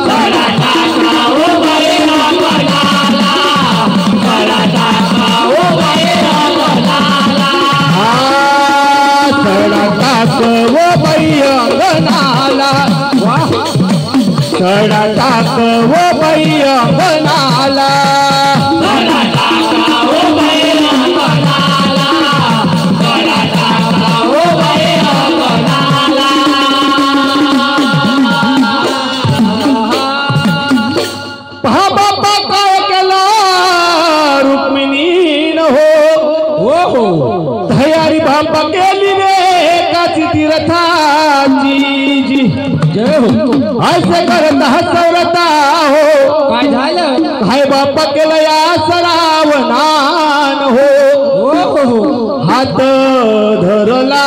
गळा टाका हो बाई अंगणाला, गळा टाका हो बाई अंगणाला। सडा टाक व बाई अंगणाला सडा टाक व बाई अंगणाला गळा टाका हो बाई अंगणाला, गळा टाका हो बाई अंगणाला। पहा बापा काय केला रुक्मिणीन हो तयारी बापा केली रे काची तीर्थाची जी जय हो असे करत हसवरता हो काय झालं काय बापा केलं या सरावनान हो हात धरला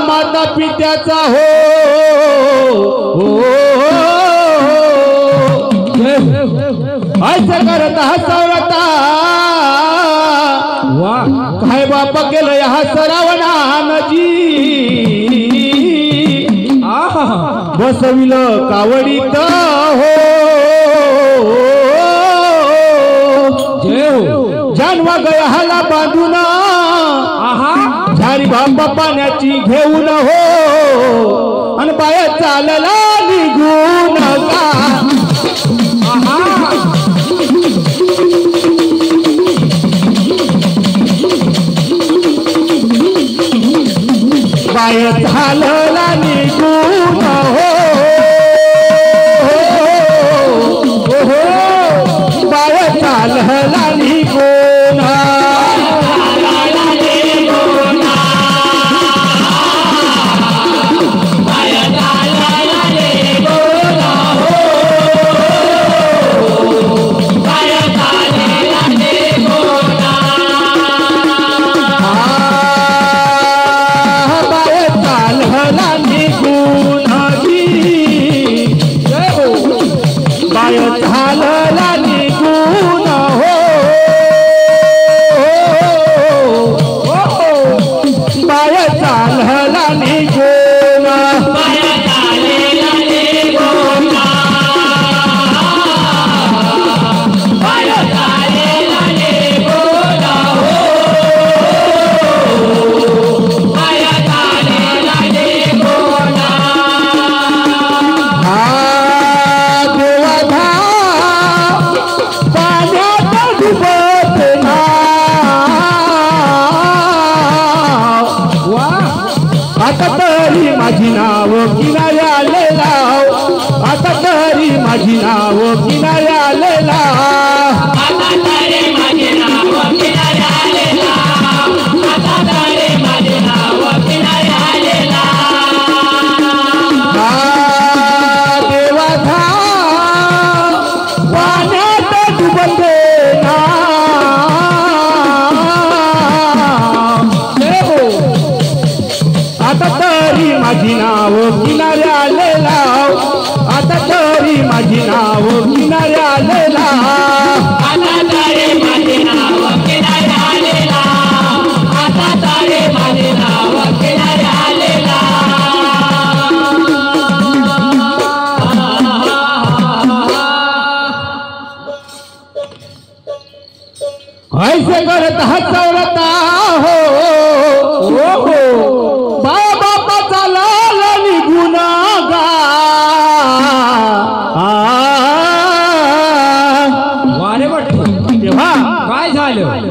माता पित्याचा हो असं करत हसवरता वा काय बापा केलं या सरावनान जी आहा बसविलं कावडीत हो जय हो जानवा गयाला बांधून आहा झारी बापा पाण्याची घेऊन हो आणि बाया चालला निघून का आहा पाय झालला निघून हो पाय झालला निघून आता तरी माझी नाव किनारे आले लाव आता तरी माझी नाव किनारे आले लाव आता तरी माझे नाव किनारे आले लाव आता तरी माझे नाव किनारे आले लाव देवा धा पाण्यात डुबते ना आता तरी माझी नाव किनारे आले लाव आता तरी माझी नाव किनारे आले लाव आता तरी माझे नाव किनारे आले लाव आता तरी माझे नाव किनारे आले ऐसे करत हसवता हो बाबाचा लाल निघून गा वारे तेव्हा काय झालं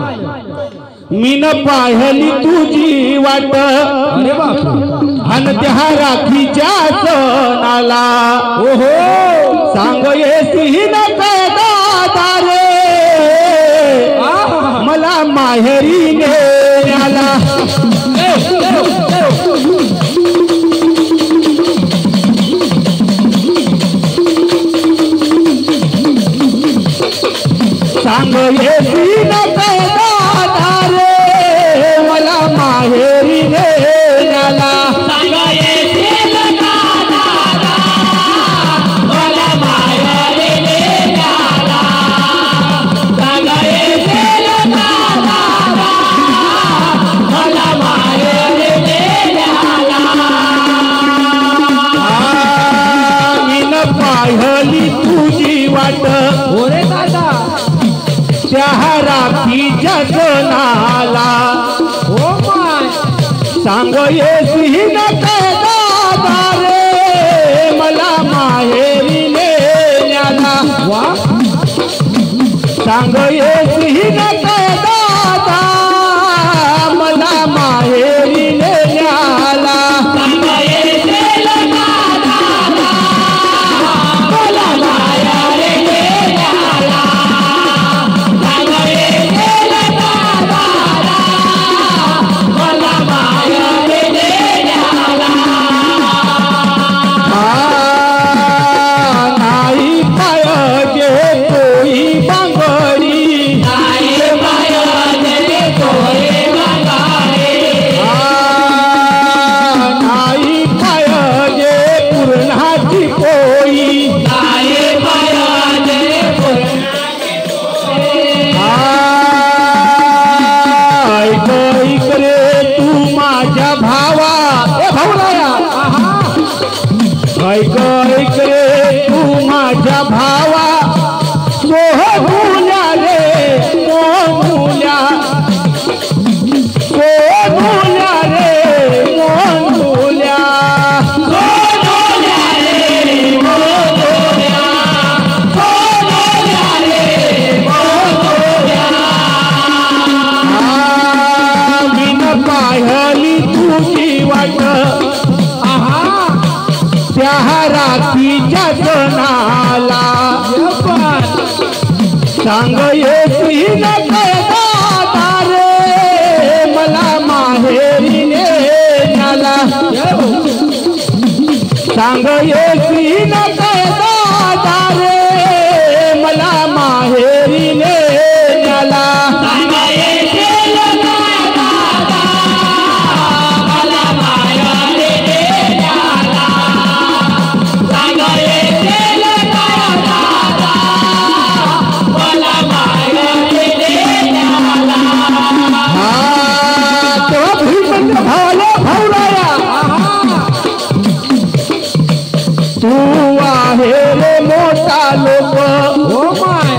मीन पाहिली तुझी वाट अरे बाप अन त्या राखीच्या सणाला ओहो सांग येसी न दारे मला माहेरी नेण्याला सांग येसी न दारे मला माहेरी नेण्याला सांग येशील का दादा मला माहेरी नेण्याला सांग येशील का दादा मला माहेरी नेण्याला मीन पाहिली तुझी वाट ओरे दादा त्या राखीच्या सणाला ओ माय सांग येसी न दादा रे मला माहेरी नेण्याला वा सांग येसी न दादा मला माहेरी नेण्याला सांग येशील का दादा मला माहेरी नेण्याला सांग येशील का दादा मला माहेरी नेण्याला राखीच्या सणाला सांग येशील काय दादा रे मला माहेरी नेण्याला सांग येशील काय दादा रे मला माहेरी नेण्याला तू आहे रे मोठा लोक हो माय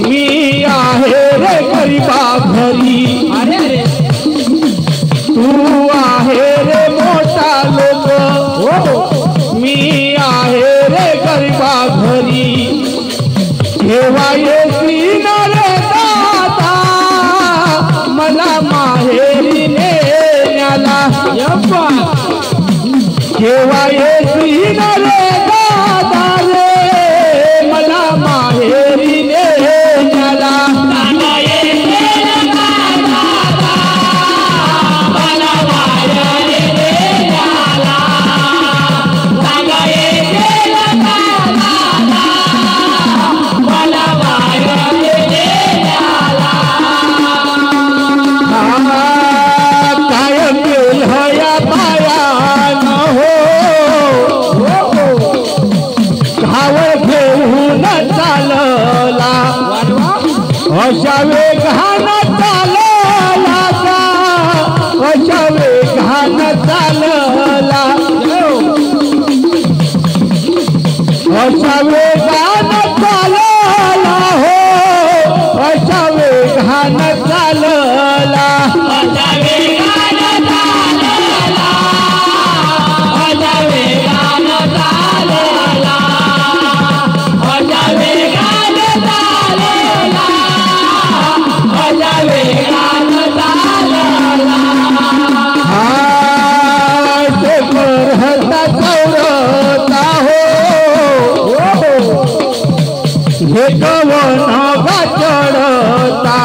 मी आहे रे गरीबा घरी अरे अरे तू आहे रे मोठा लोक हो मी आहे रे गरीबा घरी केव्हा येशील रे दादा मला माहेरी नेण्याला केव्हा येशील रे दादा रे मला माहेरी नेण्याला काय केलं या बायानं घावर घेऊन चालला अशा वेगानं चालला का अशा वेगानं चालला अशा वेगानं चालला हो अशा वेगानं चालला हे कवन चढता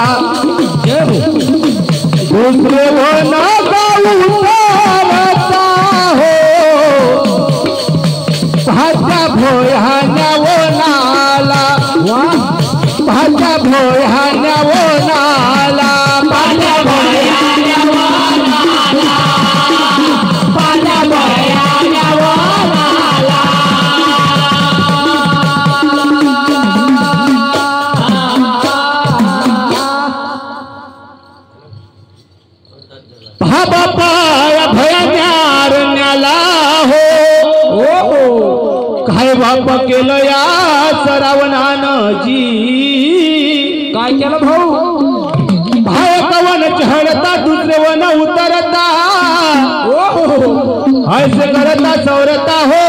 दुसरे वन उतरता हो भाच्या भोयान्या वनाला भाच्या भोयान्या वनाला भाच्या भोयान्या वनाला भाच्या भोयान्या वनाला हा बापा या भयान्याला हो काय बाप केलं या सरावणानं जी काय केलं भाऊ भाय कवन चढता दुसरे वन उतरता ऐसे करता सौरता हो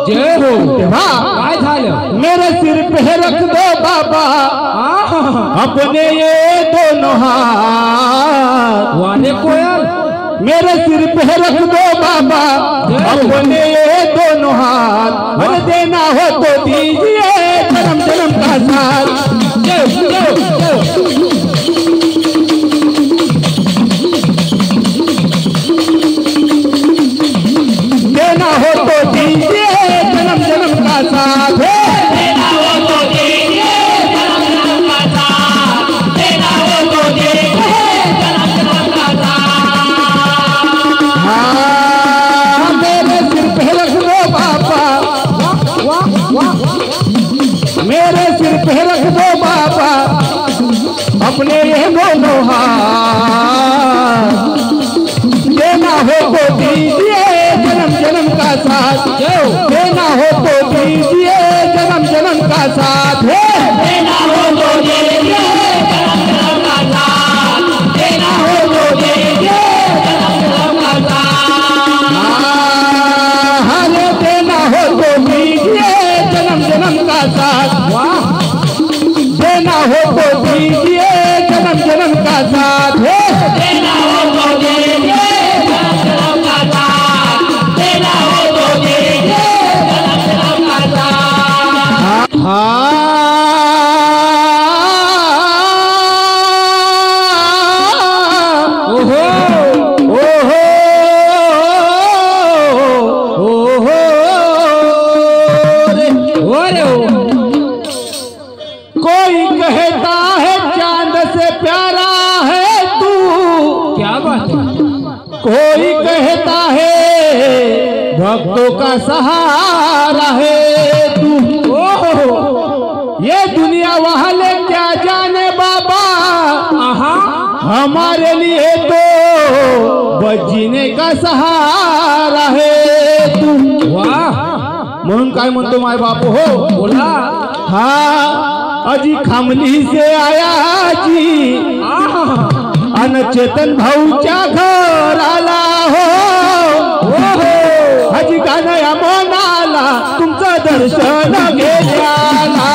जय हो तेव्हा काय झालं मेरे सिर पे रख दो बाबा अपने ये दोनों हाथ वाने कोयल मेरे सिर पे रख दो बाबा अपने ये दोनों हाथ और देना हो तो दीजिए जन्म जन्म का साथ देना हो तो दीजिए जन्म जन्म का साथ मेरे सिर पे रख दो बाबा अपने ये दोनों हाथ देना हो तो दीजिए जन्म जन्म का साथ देना हो तो दीजिए जन्म जन्म का साथ देना हो तो दीजिए जन्म जन्म का साथ देना हो तो दीजिए जन्म जन्म का साथ हरे देना हो तो दीजिए जन्म जन्म का साथ देना हो तो दीजिए जन्म जन्म का साथ देना हो तो दीजिए जन्म जन्म का साथ देना हो भक्तों का सहारा है तू। ये दुनिया वाले क्या जाने बाबा, हमारे लिए तो बजीने का सहारा है तू। वाह म्हणून काय म्हणतो माय बाप हो, बोला हा अजी खामली से आया जी अन चेतन भाऊच्या घराला हो। अजी गाणया मनाला तुमचं दर्शन घेण्याला।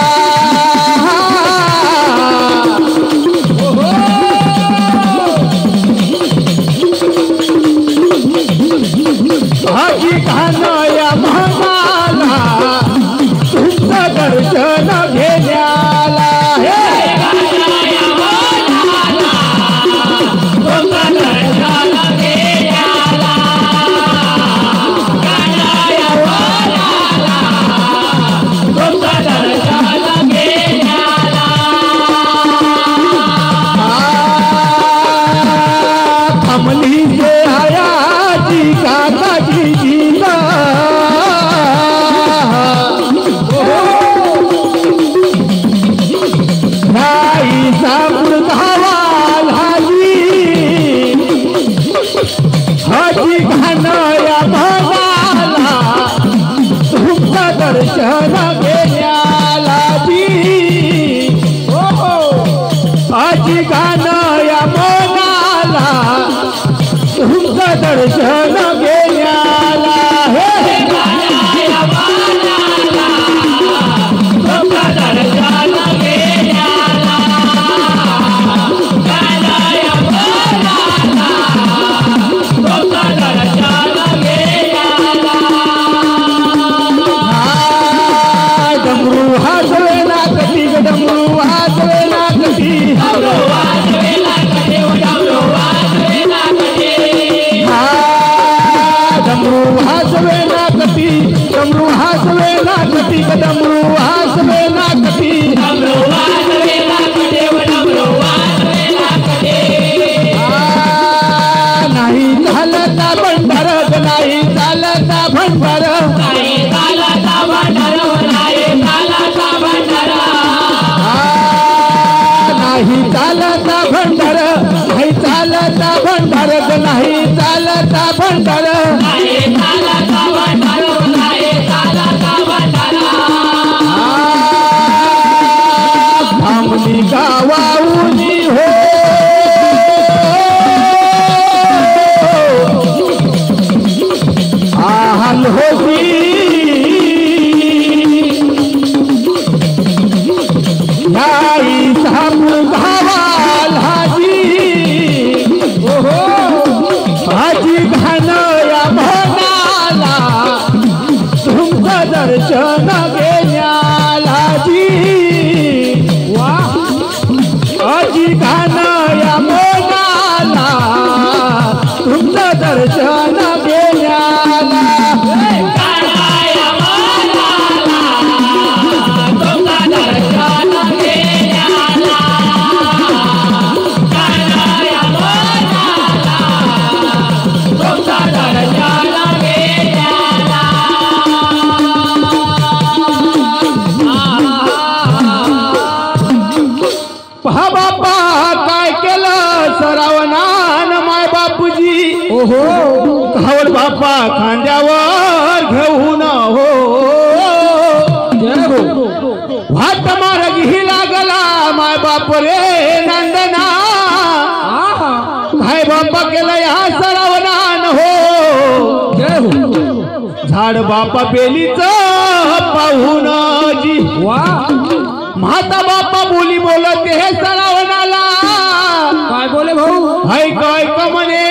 अजी गाणया मनाला तुमचं दर्शन घेण्याला हे। कमली से आया जी काका जी जीना भाई सापुर धावाल हाजी हाजी घानया भगाला तुमचं दर्शन घेण्याला जी। हाजी घानया भगाला तुमचं दर्शन घेण्याला हे। डमरू वाजवे ना कटी ग डमरू वाजवे ना कटी। डमरू हसवे ना कटी, डमरू हसवे ना कटी ग डमरू हसवे ना कटी। नाही चालता भंडार ग नाही चालता भंडार। नाही चालता भंडार, नाही चालता भंडार ग नाही चालता भंडार। भामली गावाऊनी हो आहाल होती याई सापुर धावाल हाजी हाजी घानया भगाला तुमचं दर्शन घेण्याला जी। हाजी घानया भगाला तुमचं दर्शन घेण्याला। पहा बापा काय केलं सरावनान माय बापूजी। खावड बापा खांद्यावर घेऊन हो वाट मार्ग ही लागला माय बाप रे नंदना। काय बापा केलं या सरावनान हो। झाड बापा बेलीच पाहून जी माता बापा बोली बोलते हे सरावनाला। काय बोले भाऊ, ऐक ऐक म्हणे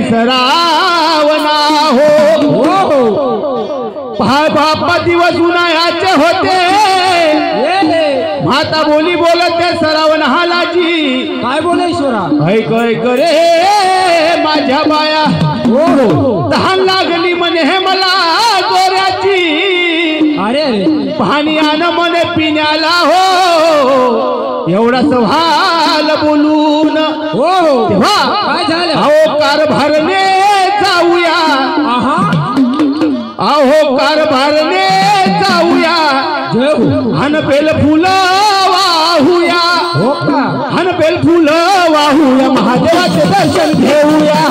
सरावना हो। पहा बापा दिवस उन्हाळ्याचे होते, माता बोली बोलते सरावनाला जी। काय बोले ईश्वरा, ऐक ऐक रे माझ्या बाया तहान लागली म्हणे हे मला गोऱ्याची। अरे अरे पाणी आण म्हणे पिण्याला हो। एवढा सवाल बोलून हो तेव्हा काय झालं? अहो कारभारने जाऊया कारभारने जाऊया जय हो हन बेल फुलं वाहूया हो का हन बेल फुलं वाहूया महादेवाचे दर्शन घेऊया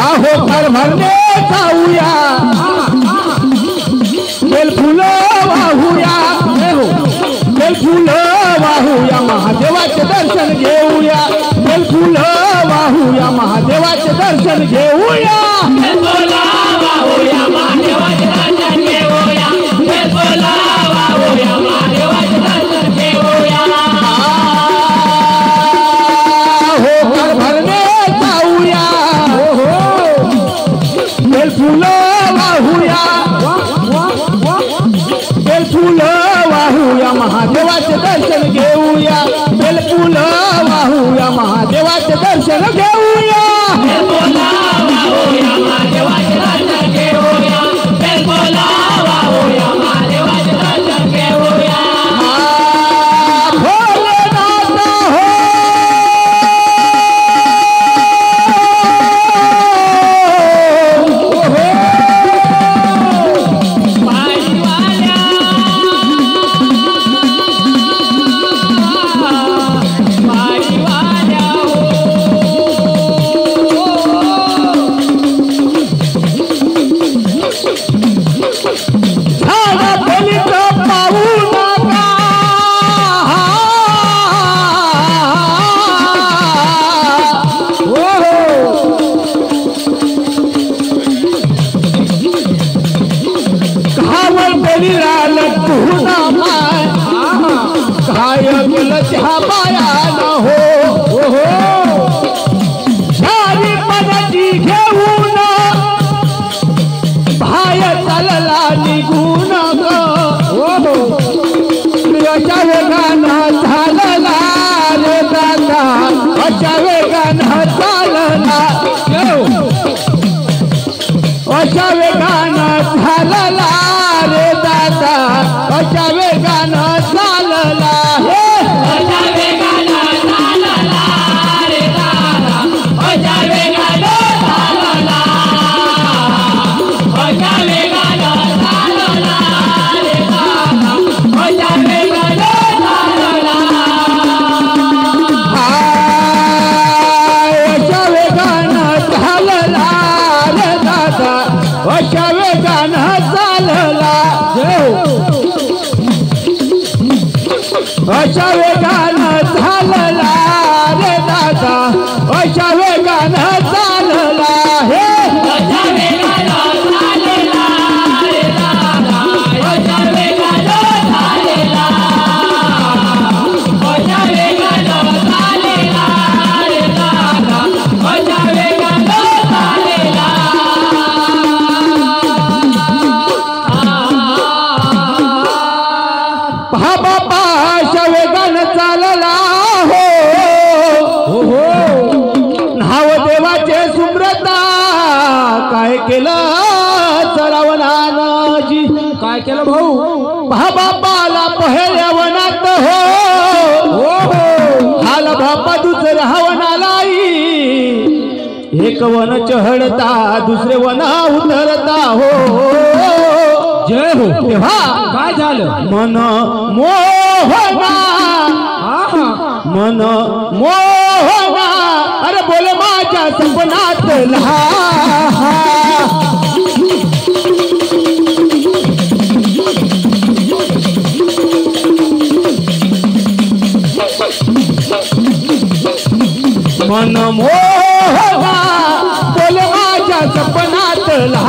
आहो कारभारने जाऊया बेल फुलं वाहूया बेल फुलं वाहूया महादेवाचे दर्शन घेऊया बेल फुलं वाहूया महादेवाचे दर्शन घेऊया हो कारभारने जाऊया बेल फुलं वाहूया बेल फुलं वाहूया महादेवाचे दर्शन घेऊया बेल फुलं वाहूया महादेवाचे दर्शन घेऊया भोलेनाथ हो चहा पायान हो शारी पदाची घेऊन बाहेर चालला निघून अशा वेगानं चालला रे दादा अशा वेगानं चालला अशा वेगानं चालला रे दादा अशा वेगानं चालला हे अशा वेगानं चालला अशा वेगानं चालला रे दादा अशा वेगानं चालला हे बाबा अशा वेगानं चालला हो नाव देवाचे सुम्रता काय केलं चरावनानं जी काय केलं भाऊ बापाला पहिल्या वनात हो हाल बापा दुसऱ्या वनालाई एक वन चढता दुसरे वन उतरता हो जय हो तेव्हा काय झालं मन मोहना मन मोहना अरे बोल माझ्या सपनातला मन मोहना बोल माझ्या सपनातला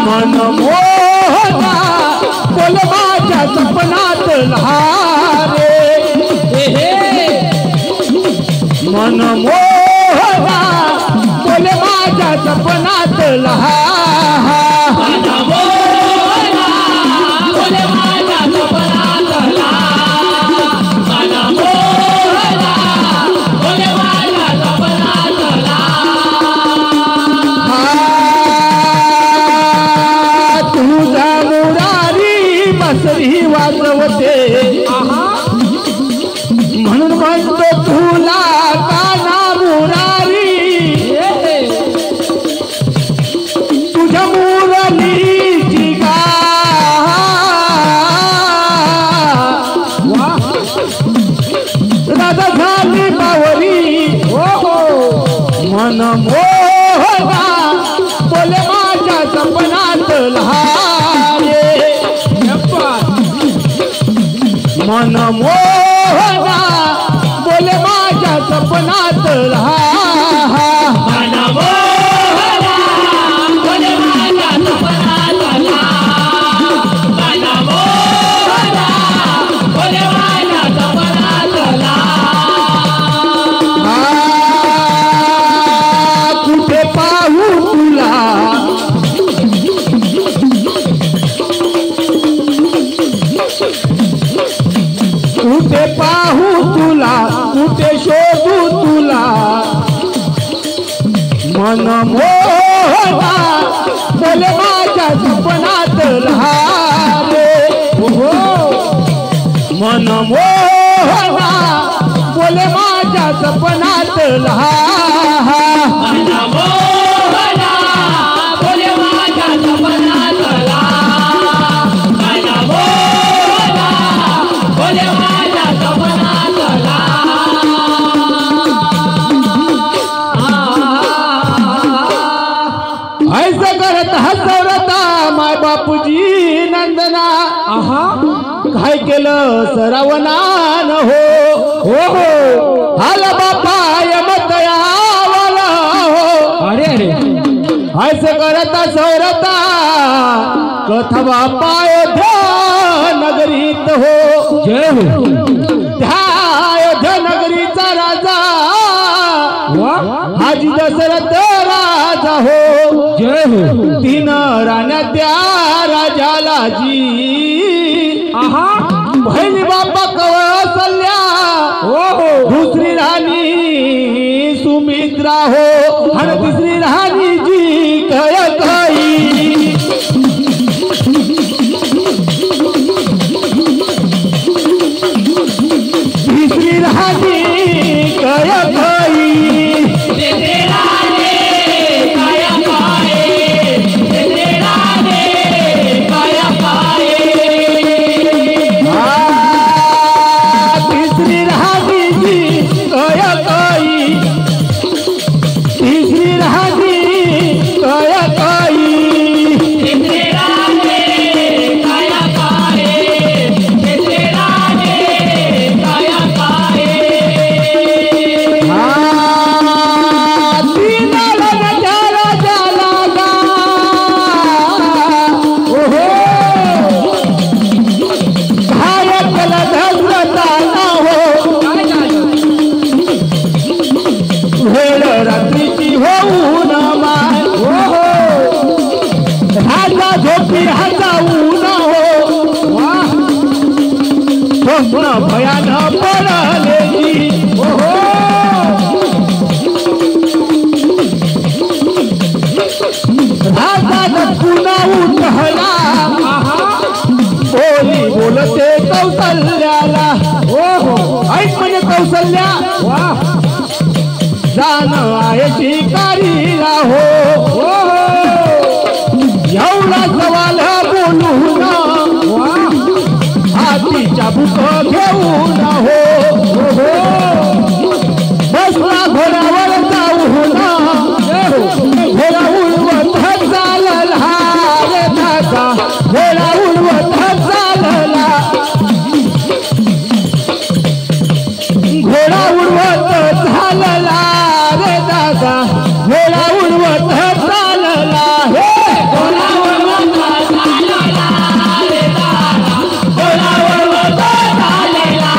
मन मोहना बोल माझ्या सपनातला रे मन मोहना बोल माझ्या सपनातला वाजवते म्हणून म्हणतो तुला काना मुरारी तुझ्या मुरलीची गा राधा झाली बावरी मन मोहना बोले माझ्या सपनात लहारे मन मोहना बोले माझ्या सपनात लहा कुठे पाहू तुला कुठे पाहू तुला कुठे शोधू तुला मन मोहना बोले माझ्या सपनात लहारे मन मोहना बोले माझ्या सपनात लहा ऐसे करत हसवरता माय बापूजी नंदना काय केलं सरावनान हो हाल बापा यमतयावाला हो अरे अरे ऐसे करता सौरता कथा बापा अयोध्या नगरीत हो जय हो त्या अयोध्या नगरीचा राजा हाजी दशरथ राजा हो जय हो 3 राण्या त्या राजाला जी पहिली बापा कौशल्या दुसरी राणी सुमित्रा हो आणि तिसरी राणी जी कयकई तिसरी राणी कयकई तिसरी राणी जी कयकई तिसरी राणी कयकई रात्रीची होऊन माय राजा झोपी जाऊन हो स्वप्न भयान पडलेली राजा पुन्हा उठला बोली बोलते कौशल्याला ऐक म्हणजे कौशल्या जान आहे शिकारीला हो एवढा सवाल बोलून हातीच्या बुक घेऊन हो बसला घोड्यावर जाऊन घोडा उडवत चालला रे दादा घोडा उडवत चालला घोडा उडवत चालला रे दादा घोडा उडवत चालला हे घोडा उडवत चालला रे दादा घोडा उडवत चालला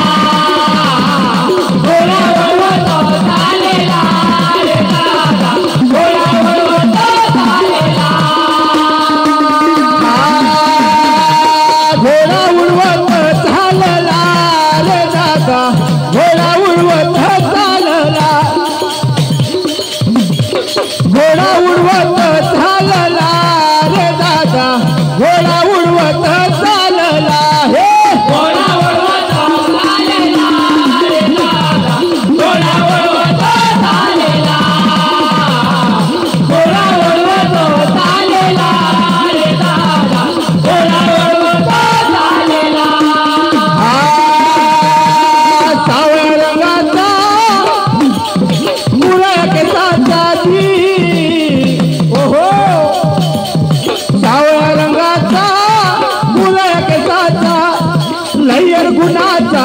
गुणाचा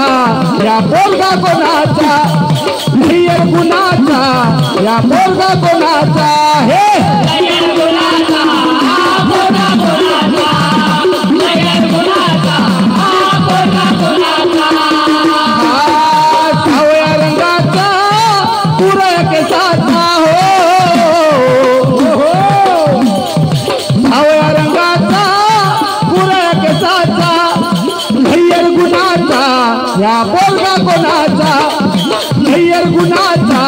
या पोरगा कोणाचा, नैयर गुणाचा या पोरगा कोणाचा, हे सावळ्या रंगाचा पुरा केसाचा हो, सावळ्या रंगाचा पुरा केसाचा, नैयर गुणाचा या पोरगा कोणाचा, नैयर गुणाचा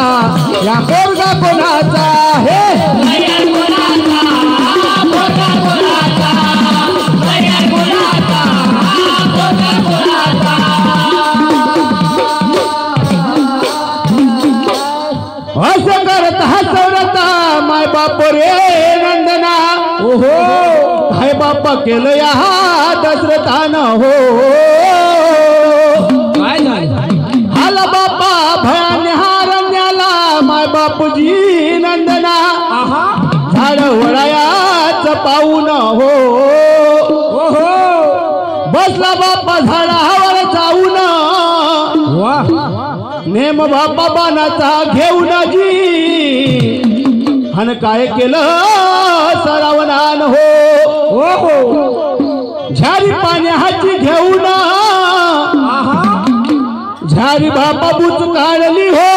या पोरगा कोणाचा, हे असं करत हसवरता माय बाप रे नंदना, ओहो काय बाप्पा केलं या दशरथानं हो, काय झालं आला बाप्पा भयाने हारण्याला माय बापूजी नंदना, झाड वडायाच पाहून हो, ओहो बसला बाप्पा झाडावर जाऊन, वाह नेम बाप्पा बाणाचा घेऊन जी, हन काय केलं सरावनान हो, ओहो झारी पाण्याची घेऊन, झारी बापा बुच काढली हो,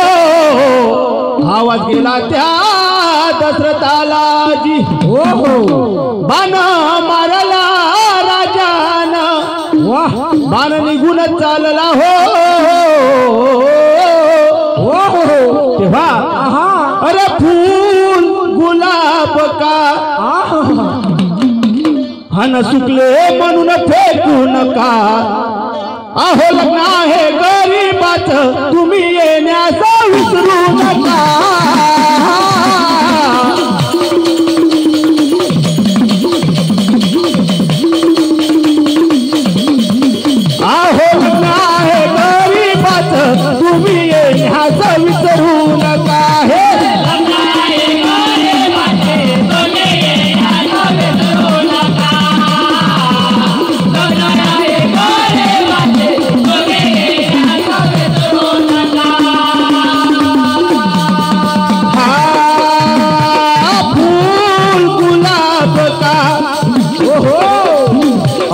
आवाज गेला त्या दशरथाला जी, ओहो बाण मारला राजान, वाह बाण निघून चालला हो, ओहो तेव्हा अरे फूल गुलाब का हन सुकले म्हणून फेकू नका, अहो लग्न आहे गरीबाच तुम्ही येण्यास विसरू नका, अहो लग्न आहे गरीबाच तुम्ही येण्यास विसरू नका, हे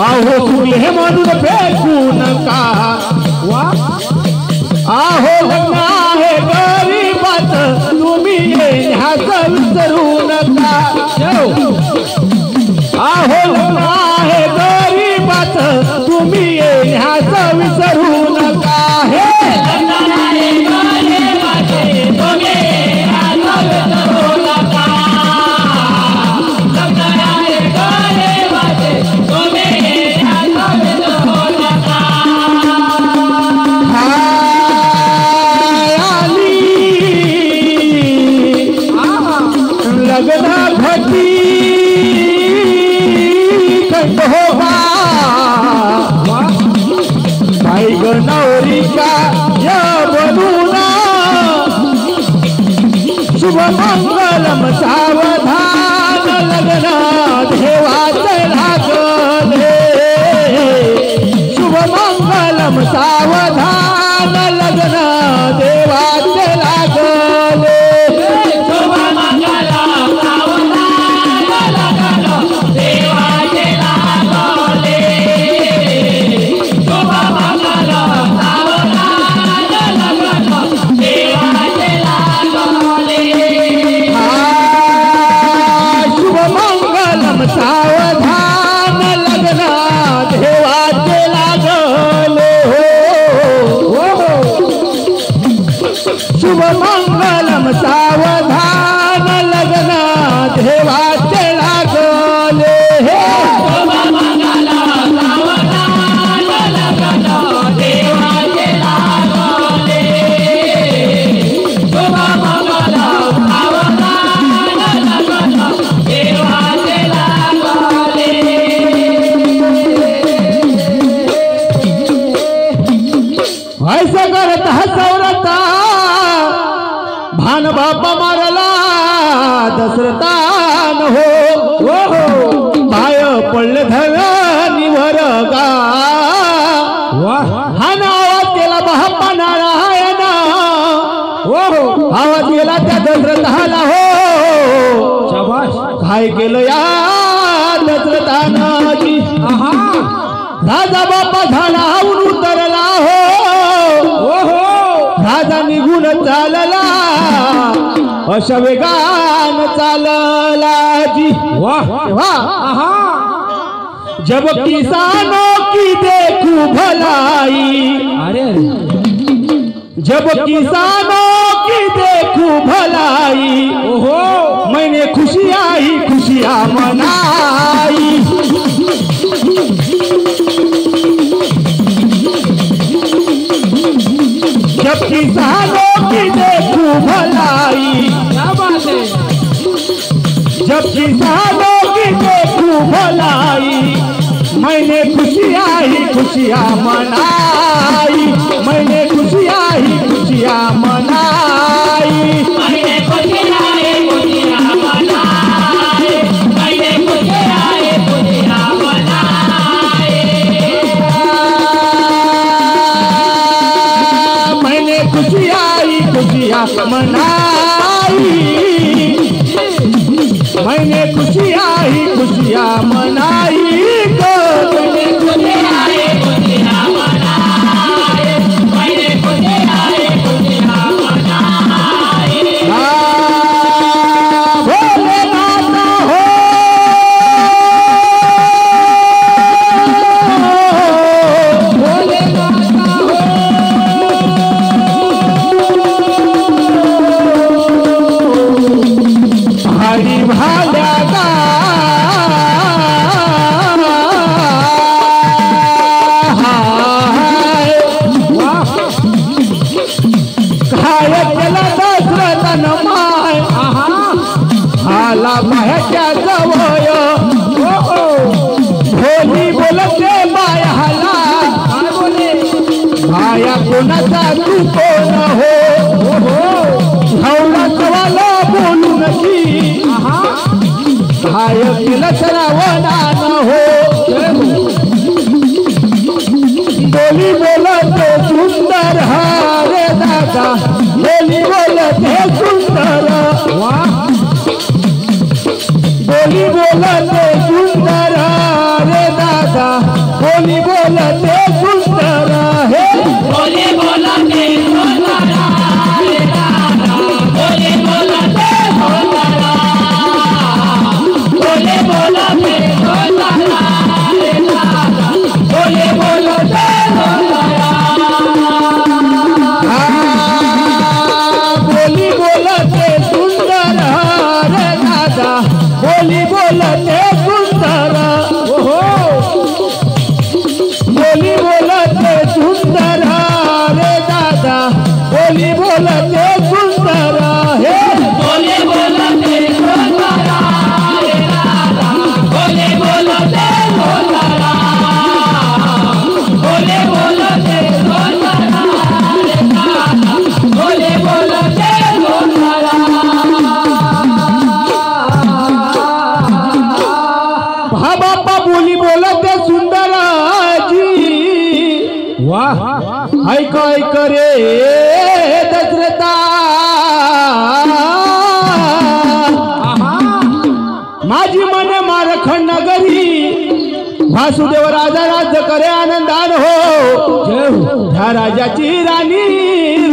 आहो सुले म्हणून फेकू नका, आहो लग्न आहे गरीबाच तुम्ही येण्यास विसरू नका, आहो लग्न आहे गरीबाच तुम्ही येण्यास विसरू नका, हे लग्न घटी खंडोबा बाई ग नवरिका या बनूना, शुभ मंगलम सावधान लग्न देवाचे लागले, शुभ मंगलम सावधान लग्न देवाचे लागले, सावधान लग्न देवाचे लागले हो, शुभ मंगलम सावधान लग्न देवाचे लागले, ऐसा करत हसवरता भान बापा मारला दशरथान हो, पाय पडले धरणीवर गा, हा ना आवाज केला बाप्पा नारायण आवाज गेला त्या दशरथाला हो शाबाश काय केलं या दशरथानाची राजा बाप्पा झाडावरून उतरला हो राजा निघून चालला अशा वेगान चालला जी वाह जब किसानों की देखू भलाई अरे जब किसानों की देखू भलाई मैंने खुशियाँ ही खुशियाँ मनाई जब किसानों की देखू भलाई क्या बात है जब किसानों की देखू भलाई मैंने खुशियाँ ही खुशियाँ मनाई मैंने खुशियाँ ही खुशियाँ मनाई मैंने खुशियाँ ही खुशियाँ मनाई मैंने खुशियाँ ही खुशियाँ मनाई मैंने खुशियाँ ही खुशियाँ मनाई मैंने खुशियाँ ही खुशियाँ मनाई मैंने खुशियाँ ही खुशियाँ मनाई मैंने खुशियाँ ही खुशियाँ मनाई भोलेनाथ हो हरी भाल्या गा काय केला दशरथन माय आला बाहेरच्या जवळ भोली बोलते बायाला बाया कोणाचा तू कोण हो हवला सवाला बोलू नकी काय केलं श्रावणान हो बोली बोलते सुंदर हरे दादा बोली बोलते सुंदर बोली बोलते सुंदर हरे दादा बोली बोलते सुंदर हे बोले बोलते सुंदरा रे दादा बोले बोलते सुंदरा बोले बोलते सुंदरा रे दादा बोले बोलते सुंदरा बोली बोलते सुंदर हरे दादा बोली बोलते सुंदर बोली बोलते सुंदर हरे दादा बोली बोलते सुंदर हे बोले बोलते सुंदरा रे दादा बोले बोलते सुंदरा बोले बोलते सुंदरा रे दादा बोले बोलते सुंदरा हा बाप्पा बोली बोलते सुंदर जी वाह ऐक ऐक रे दशरथा माझी मन मारखंड नगरी वासुदेव राजा राज्य करे आनंदान हो जय हो ह्या राजाची राणी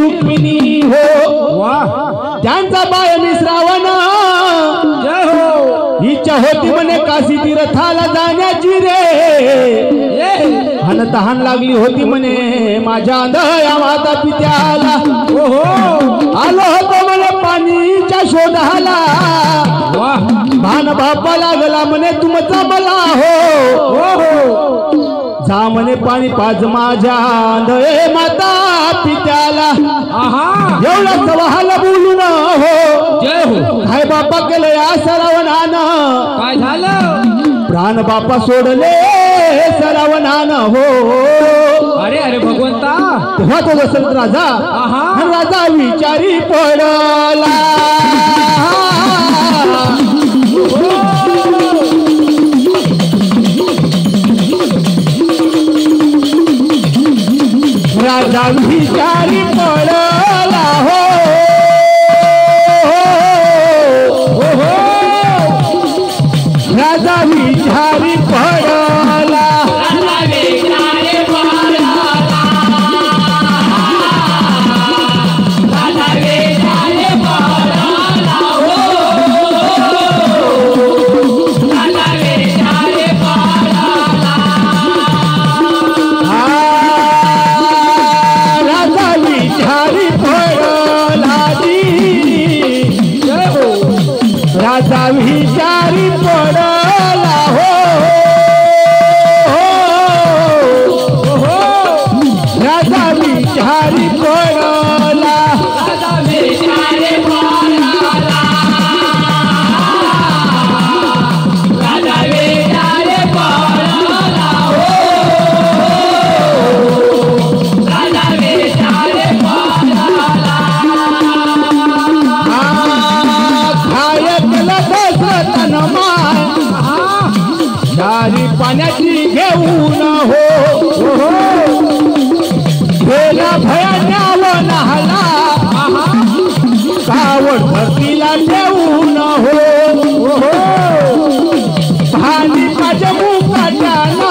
रुक्मिणी हो वाह त्यांचा बाय मी श्रावण जय हो इच्छा होती म्हणे काशी तीर्थाला जाण्याची रे हन तहान लागली होती म्हणे माझ्या अंधया माता पित्याला आलो होतो म्हणे पाणीच्या शोधाला वाह भान बापा लागला म्हणे तुमचा मला हो जा म्हणे पाणी पाज माझ्या अंधये माता पित्याला एवढा सवाल बोलून हो जय हो काय बापा केलं या श्रावणानं काय झालं प्राण बापा सोडले श्रावणानं हो अरे अरे भगवंता तेव्हा तो दशरथ राजा आणि राजा विचारी पडला राजा विचारी पडला हो राजा विचारी पडला राजा विचारी पडला हो राजा विचारी पडला चारी पाण्याची घेऊन हो गेला भयान्याव नहाला कावड धरतीला ठेवून हो पाणी माझ्या मुखाच्यानं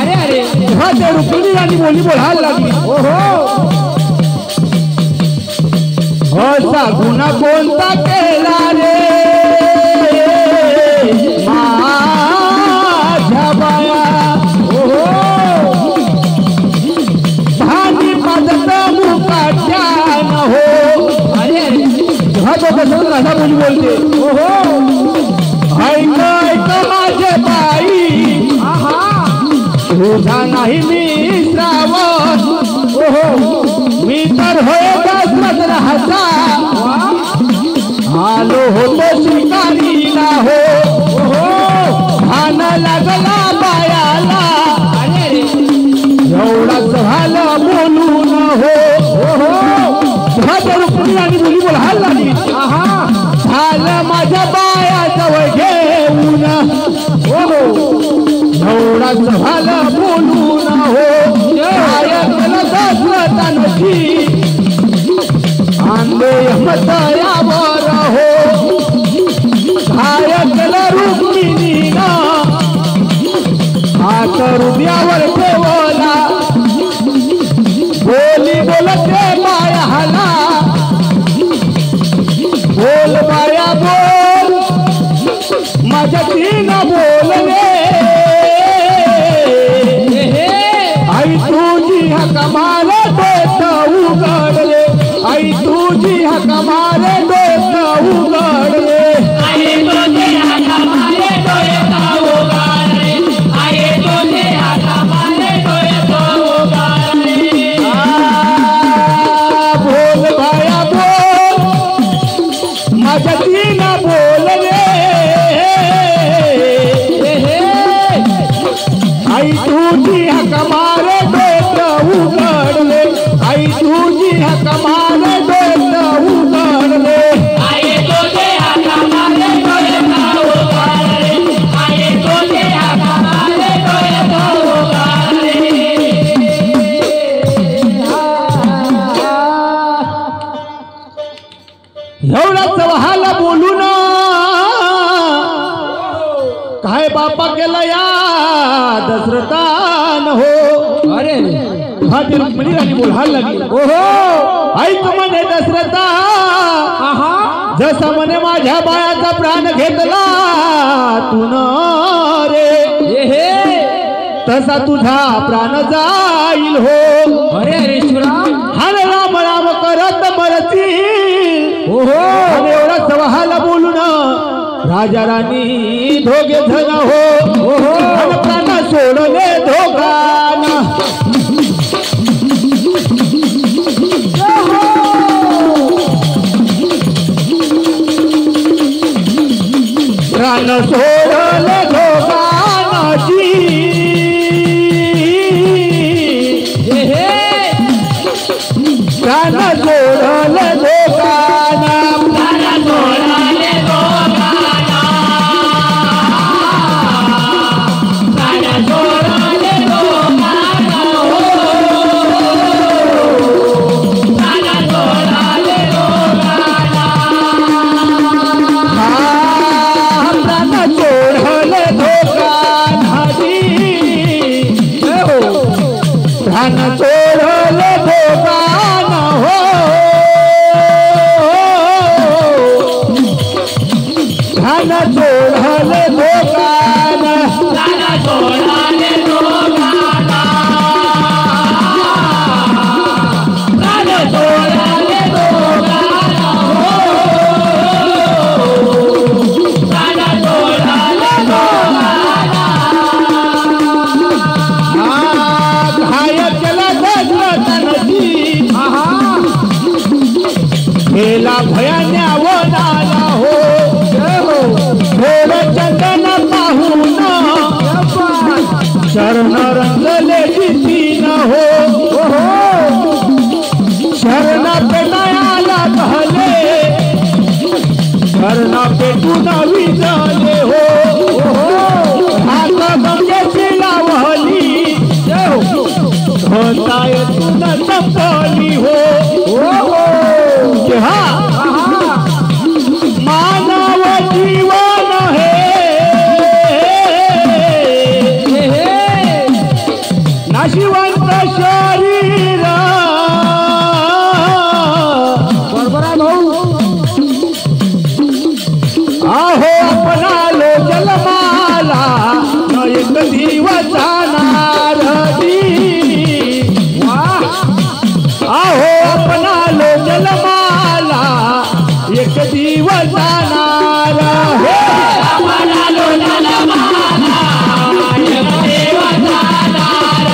अरे अरे माझ्या रुक्मिणी आणि बोली बोलायला लागली असा गुन्हा कोणता केला रे माझ्या बाया भांडी पाजत मुखाच्यान हो अरे अरे हा तो कसं राधा बोली बोलते ऐक ऐक माझे बाई तुझा नाही मी श्रावण मी तर होय दसरथ राहता आलो होतो शिकारीला हो भान लागला बायाला एवढा झालं बोलून हो रुक्मिणी आणि मुली बोलायला लागली झालं माझ्या बाया जवळ घेऊन एवढा झालं बोलून हो दशरथांची आंबे मतयावर हो घायकला रुक्मिणीनं हात हृदयावर ठेवला बोली बोलते बायाला बोल बाया बोल माझ्या तीन बोलले आई तुझी हका मारे डोक उघडले आई तुझी हका मारे डोक उघडले बोल बाया बोल माझ्या तीन बोलले आई तुझी हका मारे डोक उघडले आई तुझी हका मारे डोक उघडले एवढा चव्हाला बोलून काय बापा केला या दशरथान हो अरे हा ते रुक्मिणी राणी बोलायला लागली ऐक म्हणे दशरथा जसा म्हणे माझ्या बायाचा प्राण घेतला तू न रे तसा तुझा प्राण जाईल हो अरे अरे हर राम राम करत मरतील आणि एवढा सवाहाला बोलून राजा राणी दोघे जण हो आणि प्राण सोडले दोघांना प्राण सोडले दोघांची प्राण सोडले दोघांना चोळले दोघान हो ध्यान चोळले दोघान खेला भयान्या वनाला हो थोड चंदन पाहून शरण रंगले भीतीन हो शरण पेटायला कहले शरण पेटून विजले हो हात गंगेची लावली होताय तुन संपली हो मानव जीवन हे नाशिवंत शरीर बरोबर आहे भाऊ आहो आपणालो जन्माला एक दिवस जाणार आहो आपणालो जन्माला एक दिवस जाणार हे आपणालो जन्माला एक दिवस जाणार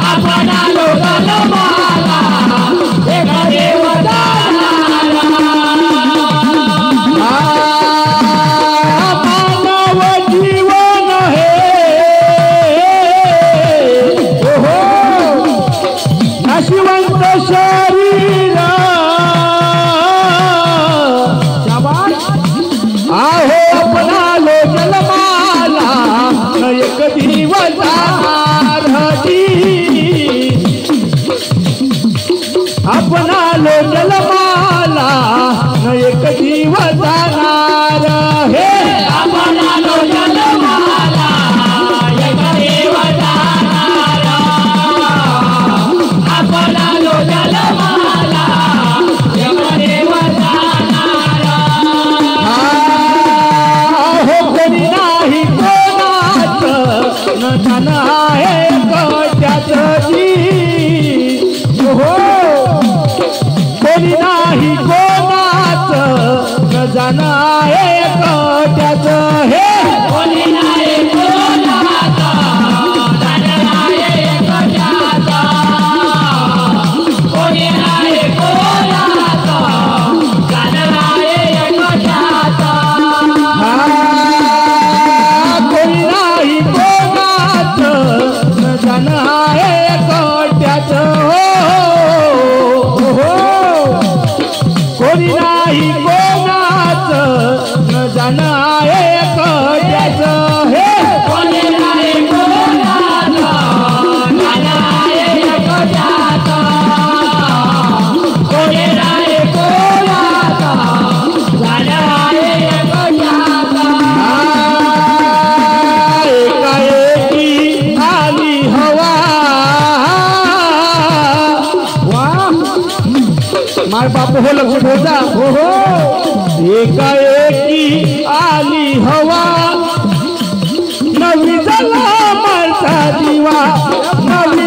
आपणालो जन्माला एक दिवस जाणार मानव जीवन हे नाशिवंत शरीर आहो आपणालो जन्माला एक दिवस जाणार आपणालो जन्माला एक दिवस जाणार हे आपणालो जन्माला एक दिवस जाणार आपणालो जन्माला एक दिवस जाणार कोणी नाही कोणाच न जाण आहे कट्याच हो कोणी नाही कोणाच न जाण आहे कट्याच हे कोणी नाही कोणाच जाण आहे कट्याच कोणी नाही कोणाच जाण आहे कट्याच कोणी नाही कोणाच जाण आहे कट्याच हो कोणी नाही कोणाच जाण आहे कट्याच हे कोणी नाही कोणाच जाण आहे कट्याच कोणी नाही कोणाच जाण आहे कट्याच एकाएकी आली हवा माय बाप हो लक्ष ठेवता हो एकाएकी आली हवा नवी झाला माझा दिवा नवी